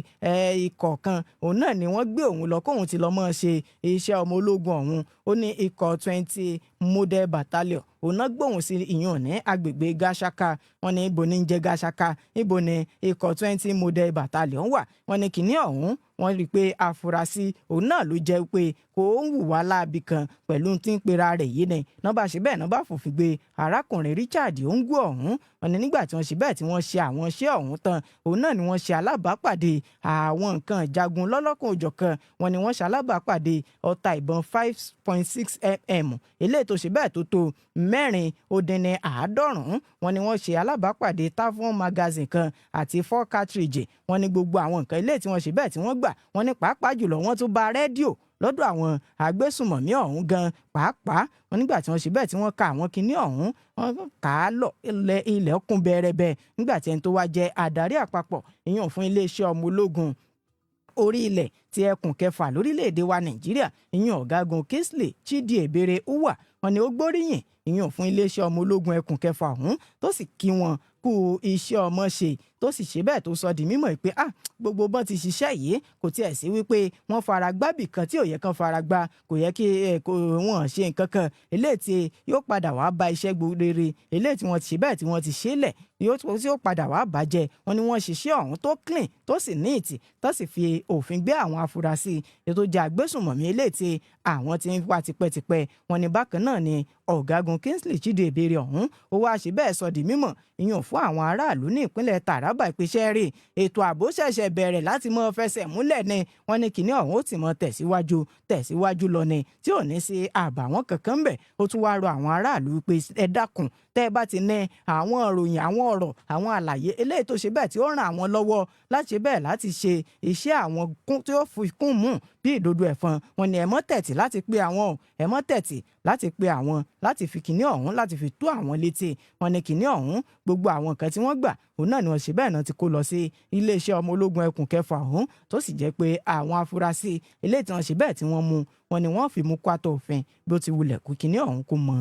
ikọ̀ kan òun náà ni wọ́n gbé òun lọ kóun ti lọ mọ́ ṣe iṣẹ́ ọmọ ológun ọ̀hún ó ní ikọ̀ 20 Model Battalion òun náà gbóhùn sí ìyẹn ní agbègbè Gashaka wọ́n ní ibo ní ń jẹ́ Gashaka ibo ní ikọ̀ 20 Model Battalion wà wọ́n ní kìíní ọ̀hún wọ́n rí i pé afurasí òun náà ló jẹ́ pé kò ń hùwà láabi kan pẹ̀lú tí ń pera rẹ̀ yìí ni nọ́bà ṣe bẹ́ẹ̀ nọ́bà fòfin gbé arákùnrin Richard Ongu ọ̀hún wọ́n ní nígbà tí wọ́n ṣe bẹ́ẹ̀ tí wọ́n ṣe àwọn iṣẹ́ ọ̀hún tán òun náà ni wọ́n ṣe alábàápàdé àwọn nǹkan ìjagun lọ́lọ́kan òjọ̀kan wọ́n ní wọ́n ṣe alábàápàdé ọta ìbọn 5.6 mm eléyìí tó ṣe bẹ́ẹ̀ tó tó 450 wọ́n ní wọ́n ṣe alábàápàdé Tavon magazine kan àti 4 cartridge wọ́n ní gbogbo àwọn nǹkan eléyìí tí wọ́n ṣe bẹ́ẹ̀ tí wọ́n gbà wọ́n ní pàápàá jùlọ wọ́n tún bá rédíò lọ́dọ̀ àwọn agbésùmọ̀mí ọ̀hún gan pàápàá wọn nígbà tí wọ́n ṣe bẹ́ẹ̀ tí wọ́n ka àwọn kinní ọ̀hún wọ́n kà á lọ ilẹ̀ kún bẹ́ẹ̀rẹ́bẹ́ nígbà tí ẹni tó wá jẹ́ adarí àpapọ̀ ìyẹn fún iléeṣẹ́ ọmọ ológun orí ilẹ̀ ti ẹkùn kẹfà lórílẹ̀‐èdè wa Nàìjíríà ìyẹn ọ̀gágun Kingsley Chidiebere Uwah wọn ni ó gbóríyìn ìyẹn fún iléeṣẹ́ ọmọ ológun ẹkùn kẹfà ọ̀hún tó sì kí wọn kú iṣẹ́ ọmọ ṣe tó sì ṣe bẹ́ẹ̀ tó sọ di mímọ̀ pé gbogbo bọ́n ti ṣiṣẹ́ yìí kò tiẹ̀ sí wípé wọ́n fara gbábì kan tí ò yẹ kán fara gbá kò yẹ kí wọ́n ṣe nǹkan kan eléyìí tí yóò padà wá ba iṣẹ́ rere eléyìí tí wọ́n ti ṣe bẹ́ẹ̀ tí wọ́n ti ṣe lẹ̀ yóò padà wá bàjẹ́ wọn ni wọ́n ṣiṣẹ́ ọ̀hún tó clean tó sì ní ìtì tó sì fi òfin gbé àwọn afurasí ètò jẹ́ agbésùnmọ̀mí eléyìí tí àwọn ti ń wá tipẹ́tipẹ́ wọn ni bákan náà ni ọ̀gágun Kingsley Chidiebere ọ̀hún ó wá ṣe bẹ́ẹ̀ sọ di mímọ̀ ìyẹn fún àwọn aráàlú ní ìpínlẹ̀ Taraba ìpèsè rè ètò ààbò ṣẹ̀ṣẹ̀ bẹ̀rẹ̀ láti mọ fẹsẹ̀ múlẹ̀ ni wọ́n ní kinní ọ̀hún ó ti mọ tẹ̀síwájú lọ ni tí ò ní sí àbàwọ́n kankan bẹ̀ ó tún wáá rọ àwọn aráàlú pé ẹ dákun tẹ́ ẹ bá ti ní àwọn ìròyìn àwọn ọ̀rọ̀ àwọn àlàyé eléyìí tó ṣe bẹ́ẹ̀ tí ó ràn àwọn lọ́wọ́ láti ṣe bẹ́ẹ̀ láti ṣe iṣẹ́ àwọn tí ó fi kún mú bí ìdodo ẹ̀fọn wọn ni ẹ mọ́ tẹ̀tì láti pe àwọn ẹ mọ́ tẹ̀tì láti pe àwọn láti fi kinní ọ̀hún láti fi tó àwọn létí wọn ni kinní ọ̀hún gbogbo àwọn nǹkan tí wọ́n gbà òun náà ni wọ́n ṣe bẹ́ẹ̀ náà ti kó lọ sí iléeṣẹ́ ọmọ ológun ẹkùn kẹfà ọ̀hún tó sì jẹ́ pé àwọn afurasí eléyìí tí wọ́n ṣe bẹ́ẹ̀ tí wọ́n mú wọn ni wọ́n fi mú kwátó òfin bí ó ti wulẹ̀ kú kinní ọ̀hún kó mọ́.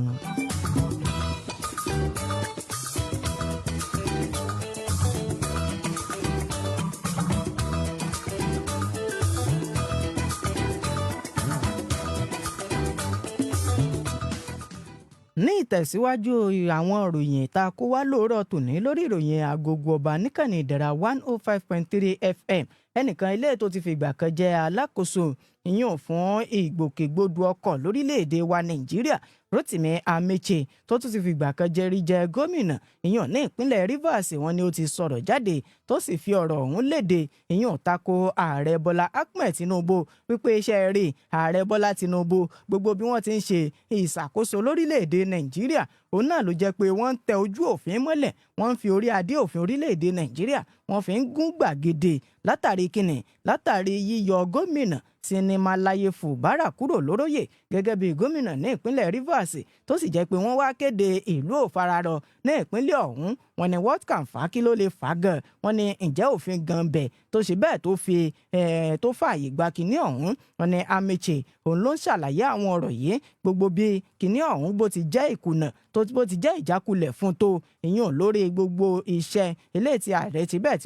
ní ìtẹ̀síwájú àwọn ìròyìn tá a kó wá lóòrọ̀ tòní lórí ìròyìn Agogo Ọba níkànnì Ìdẹ̀ra 105.3 FM ẹnìkan ilé tó ti fìgbà kan jẹ́ alákòóso ìyẹn fún ìgbòkègbodò ọkọ̀ lórílẹ̀‐èdè wa Nàìjíríà Rotimi Ameche tó tún ti fìgbà kan jẹ́ gómìnà ìyẹn ní ìpínlẹ̀ Rivers wọn ni ó ti sọ̀rọ̀ jáde tó sì fi ọ̀rọ̀ ọ̀hún léde ìyẹn tako ààrẹ Bọ́lá Ahmed Tinubu wípé iṣẹ́ rí ààrẹ Bọ́lá Tinubu gbogbo bí wọ́n ti ń ṣe ìṣàkóso lórílẹ̀‐èdè Nàìjíríà òun náà ló jẹ́ pé wọ́n ń tẹ ojú òfin mọ́lẹ̀ wọ́n ń fi orí adé òfin orílẹ̀‐èdè Nàìjíríà wọ́n fi ń gún gbàgede látàrí kíni látàrí yíyọ gómìnà Siminalayi Fubara kúrò lóróyè gẹ́gẹ́ bí gómìnà ní ìpínlẹ̀ Rivers tó sì jẹ́ pé wọ́n wá kéde ìlú òfararọ ní ìpínlẹ̀ ọ̀hún wọ́n ní what can fà kí ló lè fà gan wọ́n ní ǹjẹ́ òfin gan bẹ̀ tó ṣe bẹ́ẹ̀ tó fààyè gba kinní ọ̀hún wọ́n ní Ameche òun ló ń ṣàlàyé àwọn ọ̀rọ̀ yìí gbogbo bí kinní ọ̀hún bó ti jẹ́ ìkùnà bó ti jẹ́ ìjákulẹ̀ fún tó ìyún lórí gbogbo iṣẹ́ eléyìí tí ààrẹ ti bẹ́ẹ̀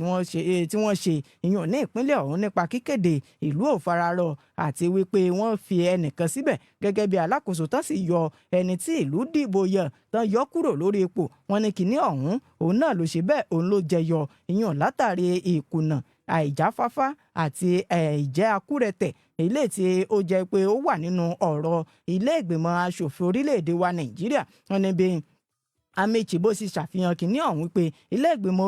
tí wọ́n ṣe ìyún ní ìpínlẹ̀ ọ̀hún nípa kíkéde ìlú òfararọ àti wípé wọ́n fi ẹnìkan síbẹ̀ gẹ́gẹ́ bí alákòóso tán sì yọ ẹni tí ìlú dìbò yàn tán yọ kúrò lórí ipò wọ́n ní kinní ọ̀hún òun náà ló ṣe bẹ́ẹ̀ òun ló jẹyọ ìyún látàrí ìkùnà àìjáfáfá àti ìjẹ́ akúrẹ̀tẹ̀ ilé tí ó jẹ́ pé ó wà nínú ọ̀rọ̀ ilé ìgbìmọ̀ aṣòfin orílẹ̀-èdè wa Nàìjíríà wọ́n ní bí Amechi bó sì ṣàfihàn kínní ọ̀hún pé ilé ìgbìmọ̀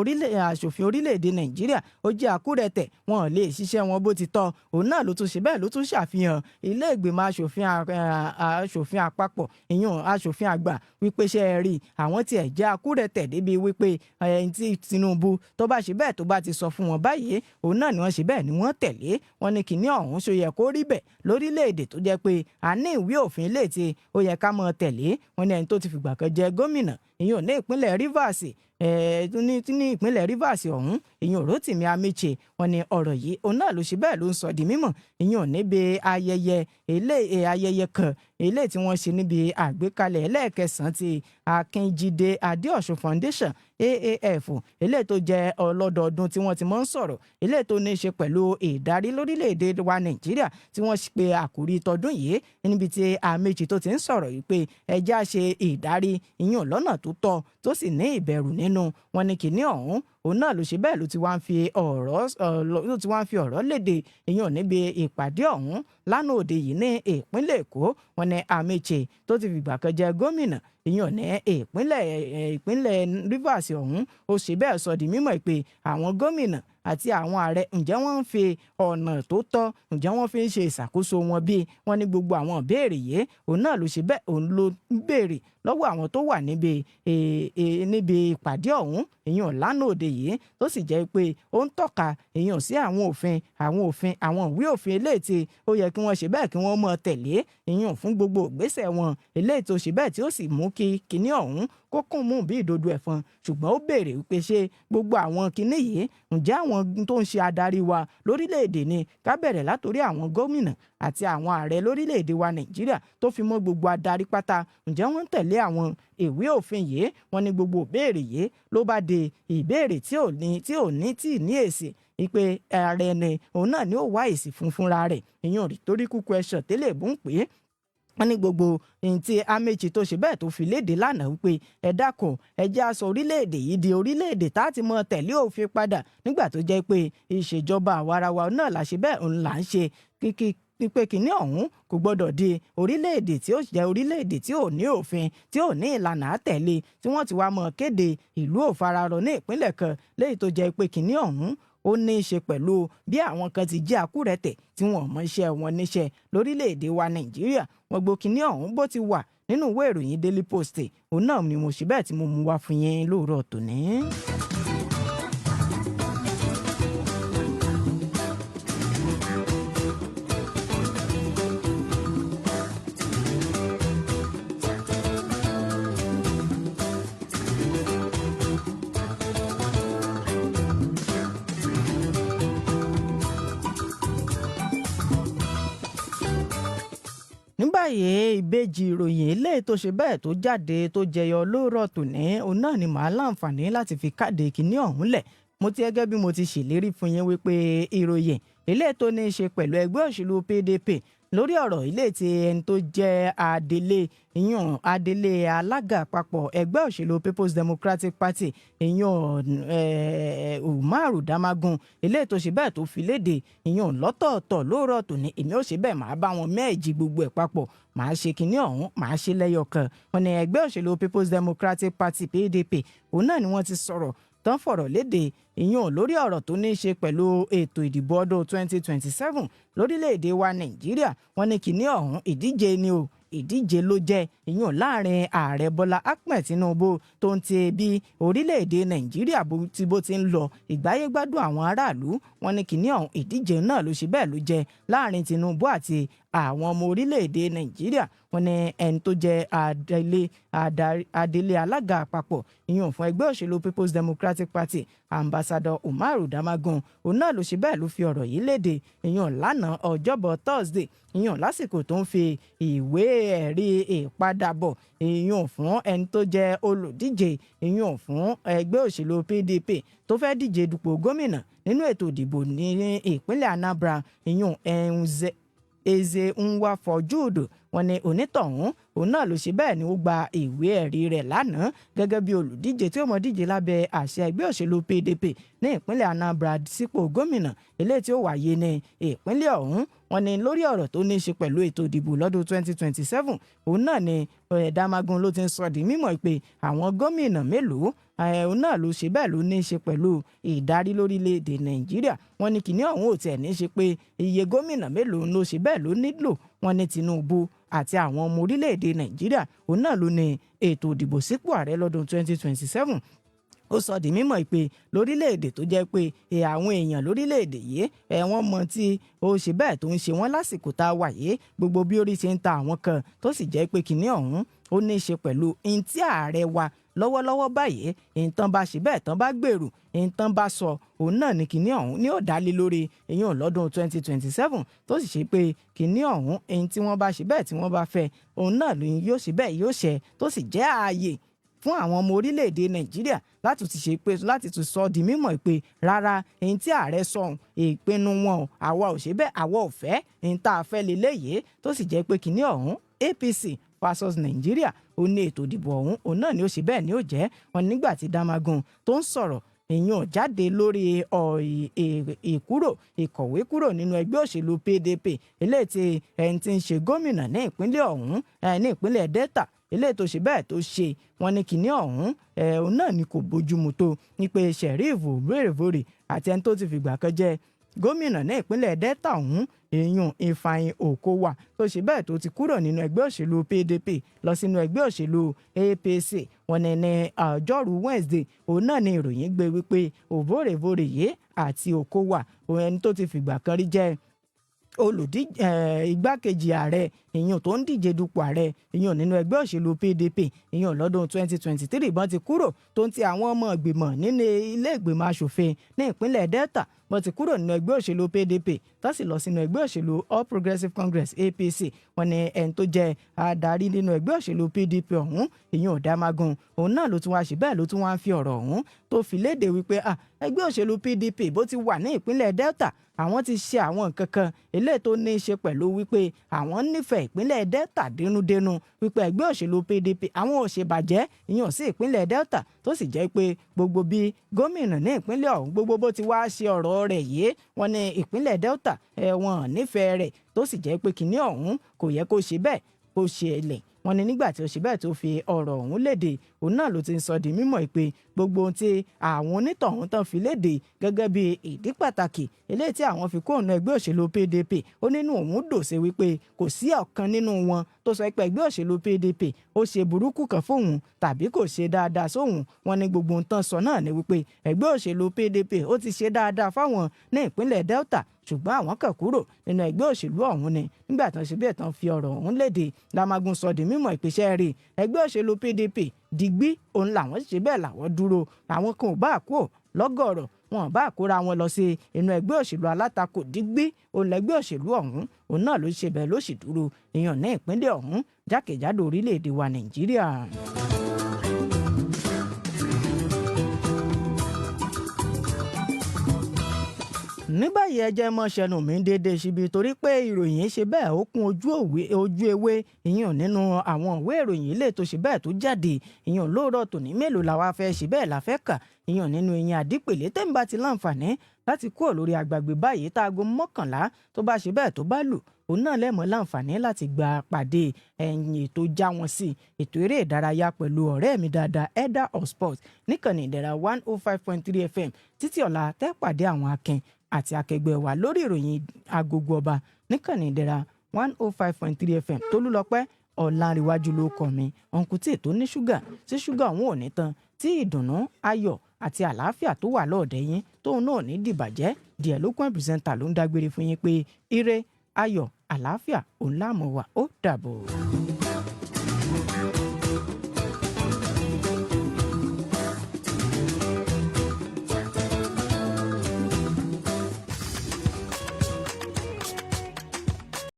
aṣòfin orílẹ̀-èdè Nàìjíríà ó jẹ́ àkúrẹ̀tẹ̀ wọn ò lè ṣiṣẹ́ wọn bó ti tọ́ òun náà ló tún ṣe bẹ́ẹ̀ ló tún ṣàfihàn ilé ìgbìmọ̀ aṣòfin àpapọ̀ ìyún aṣòfin àgbà wípé ṣe é rí àwọn tí ẹ̀ jẹ́ àkúrẹ̀tẹ̀ débi wípé tí Tinubu tó bá ṣe bẹ́ẹ̀ tó bá ti sọ fún wọn báyìí òun náà ni wọ́n ṣe bẹ́ẹ̀ ni wọ́n tẹ̀lé wọn ní kínní ọ̀hún ṣó yẹ kó rí bẹ́ẹ̀ lórílẹ̀-èdè tó jẹ́ pé a ní ìwé òfin ilé tí ó yẹ ká mọ̀ tẹ̀lé wọn ní ẹni tó ti fìgbà kan jẹ gómìnà ìyún ní ìpínlẹ̀ Rivers ní ìpínlẹ̀ Rivers ọ̀hún ìyún Rotimi Amechi wọn ní ọ̀rọ̀ yìí òun náà ló ṣe bẹ́ẹ̀ ló ń sọ di mímọ̀ ìyún níbi ayẹyẹ kan ilé tí wọ́n ṣe níbi àgbékalẹ̀ ẹlẹ́ẹ̀kẹsàn-án ti Akínjídé Adéọ̀ṣun Foundation AAF ilé tó jẹ́ ọlọ́dọọdún tí wọ́n ti mọ́ ń sọ̀rọ̀ ilé tó ní í ṣe pẹ̀lú ìdarí lórílẹ̀‐èdè wa Nàìjíríà tí wọ́n pe àkòrí tọdún yìí níbi tí Amechi tó ti ń sọ̀rọ̀ yìí pé ẹjẹ́ á ṣe ìdarí ìyún lọ́nà tó tọ́ tó sì ní ìbẹ̀rù nínú wọn ní kìíní ọ̀hún òun náà ló ṣe bẹ́ẹ̀ ló ti wá ń fi ọ̀rọ̀ léde ìyún níbi ìpàdé ọ̀hún lánàá òde yìí ní ìpínlẹ̀ Èkó wọn ní Amechi tó ti fìgbà kan jẹ gómìnà ìyún ní ìpínlẹ̀ Rivers ọ̀hún ó ṣe bẹ́ẹ̀ sọ di mímọ̀ pé àwọn gómìnà àti àwọn ààrẹ ǹjẹ́ wọ́n ń fi ọ̀nà tó tọ́ ǹjẹ́ wọ́n fi ń ṣe ìṣàkóso wọn bí wọ́n ní gbogbo àwọn ìbéèrè yìí òun náà ló ṣe bẹ́ẹ̀ òun ló ń béèrè lọ́wọ́ àwọn tó wà níbi ìpàdé ọ̀hún ìyẹn lánàá òde yìí tó sì jẹ́ pé ó ń tọ́ka ìyẹn sí àwọn ìwé òfin eléyìí tí ó yẹ kí wọ́n ṣe bẹ́ẹ̀ kí wọ́n mọ̀ tẹ̀lé ìyẹn fún gbogbo ìgbésẹ̀ wọn eléyìí tó ṣe bẹ́ẹ̀ tí ó sì mú kí kinní ọ̀hún kó kún mú bí ìdodo ẹ̀fọn ṣùgbọ́n ó béèrè wípé ṣé gbogbo àwọn kinní yìí ǹjẹ́ àwọn tó ń ṣe adarí wa lórílẹ̀‐èdè ni ká bẹ̀rẹ̀ látòrí àwọn gómìnà àti àwọn ààrẹ lórílẹ̀‐èdè wa Nàìjíríà tó fi mọ́ gbogbo adarí pátá ǹjẹ́ wọ́n ń tẹ̀lé àwọn ìwé òfin yìí wọ́n ní gbogbo ìbéèrè yìí ló bá de ìbéèrè tí ò ní èsì ìpè ààrẹ ni òun náà ni ó wá èsì fúnra rẹ̀ ìyẹn rhetorical question tẹ́lẹ̀ bó ń pè é wọ́n ní gbogbo ohun tí Amechi tó ṣe bẹ́ẹ̀ tó fi léde lánàá wípé ẹ dákun ẹ jẹ́ á sọ orílẹ̀-èdè yìí di orílẹ̀-èdè tá a ti mọ tẹ̀lé òfin padà nígbà tó jẹ́ pé ìṣèjọba àwarawa náà là ṣe bẹ́ẹ̀ òun là ń ṣe pípé kínní ọ̀hún kò gbọ́dọ̀ di orílẹ̀-èdè tí ó jẹ́ orílẹ̀-èdè tí ò ní òfin tí ò ní ìlànà àtẹ̀lé tí wọ́n ti wá mọ̀ kéde ìlú òfararọ ní ìpínlẹ̀ kan léyìí tó jẹ́ pé kínní ọ̀hún ó ní í ṣe pẹ̀lú bí àwọn kan ti jẹ́ àkúrẹ̀tẹ̀ tí wọ́n mọ iṣẹ́ wọn níṣẹ́ lórílẹ̀‐èdè wa Nàìjíríà wọ́n gbọ́ kínní ọ̀hún bó ti wà nínú ìwé ìròyìn Daily Post òun náà ni mo ṣe bẹ́ẹ̀ tí mo mú wá fún yín lóòrọ̀ tòní. ní báyìí ìbejì ìròyìn eléyìí tó ṣe bẹ́ẹ̀ tó jáde tó jẹyọ lóòrọ̀ tòní òun náà ni màá láǹfààní láti fi káàdé kínní ọ̀hún lẹ̀ mo ti gẹ́gẹ́ bí mo ti ṣèlérí fún yín wípé ìròyìn eléyìí tó ní í ṣe pẹ̀lú ẹgbẹ́ òṣèlú PDP lórí ọ̀rọ̀ ilé tí ẹni tó jẹ́ adelé alága àpapọ̀ ẹgbẹ́ òṣèlú People's Democratic Party Umaru Damagun ilé tó ṣe bẹ́ẹ̀ tó fi léde lọ́tọ̀ọ̀tọ̀ lóòrọ̀ tòní èmi ò ṣe bẹ́ẹ̀ máa bá wọn mẹ́ẹ̀jì gbogbo ẹ̀ papọ̀ màá ṣe kinní ọ̀hún màá ṣe lẹ́yọ̀ kan wọn ni ẹgbẹ́ òṣèlú People's Democratic Party PDP òun náà ni wọ́n ti sọ̀rọ̀ tán fọ̀rọ̀ léde lórí ọ̀rọ̀ tó ní í ṣe pẹ̀lú ètò ìdìbò ọdún 2027 lórílẹ̀‐èdè wa Nàìjíríà wọ́n ní kinní ọ̀hún ìdíje ni o ìdíje ló jẹ́ láàrin ààrẹ Bọ́lá Ahmed Tinubu tó ń ti bí orílẹ̀‐èdè Nàìjíríà bó ti ń lọ ìgbáyégbádùn àwọn aráàlú wọ́n ní kinní ọ̀hún ìdíje náà ló ṣe bẹ́ẹ̀ ló jẹ́ láàrin Tinubu àti àwọn ọmọ orílẹ̀‐èdè Nàìjíríà wọ́n ní ẹni tó jẹ́ adelé alága àpapọ̀ fún ẹgbẹ́ òṣèlú People's Democratic Party Ambassador Umaru Damagun òun náà ló ṣe bẹ́ẹ̀ ló fi ọ̀rọ̀ yìí léde lánàá ọjọ́bọ̀ Thursday lásìkò tó ń fi ìwé ẹ̀rí ìpadàbọ̀ fún ẹni tó jẹ́ olùdíje fún ẹgbẹ́ òṣèlú PDP tó fẹ́ díje dupò gómìnà nínú ètò ìdìbò ní ìpínlẹ̀ Anambra Eze Nwafor Jude wọ́n ní onítọ̀hún òun náà ló ṣe bẹ́ẹ̀ ni ó gba ìwé ẹ̀rí rẹ̀ lánàá gẹ́gẹ́ bí olùdíje tí ó mọ díje lábẹ́ àṣẹ ẹgbẹ́ òṣèlú PDP ní ìpínlẹ̀ Anambra sípò gómìnà eléyìí tí ó wáyé ní ìpínlẹ̀ ọ̀hún. Wọ́n ní lórí ọ̀rọ̀ tó ní í ṣe pẹ̀lú ètò ìdìbò lọ́dún 2027 òun náà ni Damagun ló ti ń sọ di mímọ̀ pé àwọn gómìnà mélòó òun náà ló ṣe bẹ́ẹ̀ ló ní í ṣe pẹ̀lú ìdarí lórílẹ̀‐èdè Nàìjíríà. Wọ́n ní kìíní ọ̀hún ò tiẹ̀ ní í ṣe pé iye gómìnà mélòó ló ṣe bẹ́ẹ̀ ló nílò. Wọ́n ní Tinubu àti àwọn ọmọ orílẹ̀‐èdè Nàìjíríà òun náà ló ní ètò ìdìbò sípò ààrẹ lọ́dún 2027. Ó sọ di mímọ̀ pé lórílẹ̀‐èdè tó jẹ́ pé àwọn èèyàn lórílẹ̀‐èdè yìí wọ́n mọ tí ó ṣe bẹ́ẹ̀ tó ń ṣe wọ́n lásìkò tá a wà yìí gbogbo bí orí ṣe ń ta àwọn kan tó sì jẹ́ pé kinní ọ̀hún ó ní í ṣe pẹ̀lú ihun tí ààrẹ wa lọ́wọ́lọ́wọ́ báyìí ìtàn bá ṣe bẹ́ẹ̀ tán bá gbèrú ìtàn bá sọ òun náà ní kinní ọ̀hún ní ó dálé lórí ìyẹn lọ́dún 2027 tó sì ṣe pé kinní ọ̀hún èyí tí wọ́n bá ṣe bẹ́ẹ̀ tí wọ́n bá fẹ́ òun náà yóò ṣe bẹ́ẹ̀ yóò ṣẹ tó sì jẹ́ ààyè fún àwọn ọmọ orílẹ̀-èdè Nàìjíríà láti ti ṣe pé láti ti sọ di mímọ̀ pé rárá èyí tí ààrẹ sọ ìpinnu wọn àwa ò ṣe bẹ́ẹ̀ àwa ò fẹ́ èyí tá a fẹ́ leléyìí tó sì jẹ́ pé kinní ọ̀hún APC versus Nàìjíríà ó ní ètò ìdìbò ọ̀hún òun náà ni ó ṣe bẹ́ẹ̀ ni ó jẹ́. Wọn nígbà tí Damagun tó ń sọ̀rọ̀ èèyàn jáde lórí ìkọ̀wé kúrò nínú ẹgbẹ́ òṣèlú PDP eléyìí tí ẹni tí ń ṣe gómìnà ní ìpínlẹ̀ ọ̀hún ní ìpínlẹ̀ Delta eléyìí tó ṣe bẹ́ẹ̀ tó ṣe. Wọ́n ní kinní ọ̀hún òun náà ni kò bójúmu tó ní pé Sheriff Oborevwori àti ẹni tó ti fìgbà kan jẹ́ gómìnà ní ìpínlẹ̀ Delta ọ̀hún èèyàn Ifeanyi Okowa tó ṣe bẹ́ẹ̀ tó ti kúrò nínú ẹgbẹ́ òṣèlú PDP lọ sínú ẹgbẹ́ òṣèlú APC. Wọ́n ní ọjọ́rú Wednesday òun náà ni ìròyìn gbé wípé Oborevwori yìí àti Okowa ẹni tó ti fìgbà kan rí jẹ́ olùdíje igbákejì ààrẹ ìyẹn tó ń díje dupò ààrẹ ìyẹn nínú ẹgbẹ́ òṣèlú PDP ìyẹn lọ́dún 2023 bọ́n ti kúrò tó ń ti àwọn ọmọ ìgbìmọ̀ nínú ilé ìgbìmọ̀ asòfin ní ìpínlẹ̀ Delta bọ́n ti kúrò nínú ẹgbẹ́ òṣèlú PDP tó sì lọ sínú ẹgbẹ́ òṣèlú All Progressives Congress APC. Wọ́n ní ẹni tó jẹ́ adarí nínú ẹgbẹ́ òṣèlú PDP ọ̀hún ìyẹn Damagun òun náà ló tún wá ṣe bẹ́ẹ̀ ló tún wá ń fi ọ̀rọ̀ ọ̀hún tó fi léde wípé ẹgbẹ́ òṣèlú PDP bó ti wà ní ìpínlẹ̀ Delta àwọn ti ṣe àwọn nǹkan kan eléyìí tó ní í ṣe pẹ̀lú wípé àwọn nífẹ̀ẹ́ ìpínlẹ̀ Delta dénúdénú wípé ẹgbẹ́ òṣèlú PDP àwọn ò ṣe bàjẹ́ ìyẹn sí ìpínlẹ̀ Delta tó sì jẹ́ pé gbogbo bí gómìnà ní ìpínlẹ̀ ọ̀hún gbogbo bó ti wá ṣe ọ̀rọ̀ rẹ̀ yìí wọ́n ní ìpínlẹ̀ Delta wọn nífẹ̀ẹ́ rẹ̀ tó sì jẹ́ pé kinní ọ̀hún kò yẹ kó ṣe bẹ́ẹ̀ kó ṣe ẹlẹ̀. Wọ́n ní nígbà tí ó ṣe bẹ́ẹ̀ tó fi ọ̀rọ̀ ọ̀hún léde òun náà ló ti ń sọ di mímọ̀ pé gbogbo ohun tí àwọn onítọ̀hún tán fi léde gẹ́gẹ́ bí ìdí pàtàkì eléyìí tí àwọn fi kóònù ẹgbẹ́ òṣèlú PDP ó nínú òun dòṣe wípé kò sí ọ̀kan nínú wọn tó sọ pé ẹgbẹ́ òṣèlú PDP ó ṣe burúkú kan fóun tàbí kò ṣe dáadáa sóhun. Wọ́n ní gbogbo ohun tán sọ náà ni wípé ẹgbẹ́ òṣèlú PDP ó ti ṣe dáadáa fáwọn ní ìpínlẹ̀ Delta ṣùgbọ́n àwọn kàn kúrò nínú ẹgbẹ́ òṣèlú ọ̀hún ni nígbà tán ṣe bẹ́ẹ̀ tán fi ọ̀rọ̀ ọ̀hún léde. Damagun sọ di mímọ̀ ìpèsè rí ẹgbẹ́ òṣèlú PDP digbí òun làwọn ṣe bẹ́ẹ̀ làwọn dúró àwọn kan ò bá kú lọ́gọ̀ọ̀rọ̀ wọn bá kóra wọn lọ sí inú ẹgbẹ́ òṣèlú alátakò digbí òun lẹ́gbẹ́ òṣèlú ọ̀hún òun náà ló ṣe bẹ́ẹ̀ ló sì dúró èèyàn ní ìpínlẹ̀ ọ̀hún jákèjádò orílẹ̀-èdè wa Nàìjíríà. ní báyìí ẹ jẹ́ mọ́ ṣẹnu mi déédéé síbi torí pé ìròyìn ṣe bẹ́ẹ̀ ó kún ojú ewé ìyẹn nínú àwọn ìwé ìròyìn ilé tó ṣe bẹ́ẹ̀ tó jáde ìyẹn lóòrọ̀ tòní mélòó la wá fẹ́ ṣe bẹ́ẹ̀ la fẹ́ kà ìyẹn nínú ìyẹn àdípèlé tẹ́ǹbà ti láǹfààní láti kúrò lórí àgbàgbé báyìí táago 11 tó bá ṣe bẹ́ẹ̀ tó bá lù òun náà lẹ́mọ̀ láǹfààní láti gba pàdé ẹ̀yìn ètò já wọn sí ètò eré ìdárayá pẹ̀lú ọ̀rẹ́ mi dáadáa Elder of Sports níkànnì Ìdẹ̀ra 105.3 FM títí ọ̀la tẹ́ pàdé àwọn akin àti akẹgbẹ́ wa lórí ìròyìn agogo ọba níkànnì Ìdẹ̀ra 105.3 FM Tolúlọpẹ́ Ọ̀làǹrẹ̀wájú ló kọ mi ọ̀nkùtì tó ní ṣúgà tí ṣúgà òun ò ní tán tí ìdùnnú ayọ̀ àti àlàáfíà tó wà lọ́ọ̀dẹ̀ yín tóun náà ní dìbàjẹ́ díẹ̀ ló kún pírẹsẹ̀ntà ló ń dágbére fún yín pé ire ayọ̀ àlàáfíà òun láàmú wa ó dàbọ̀.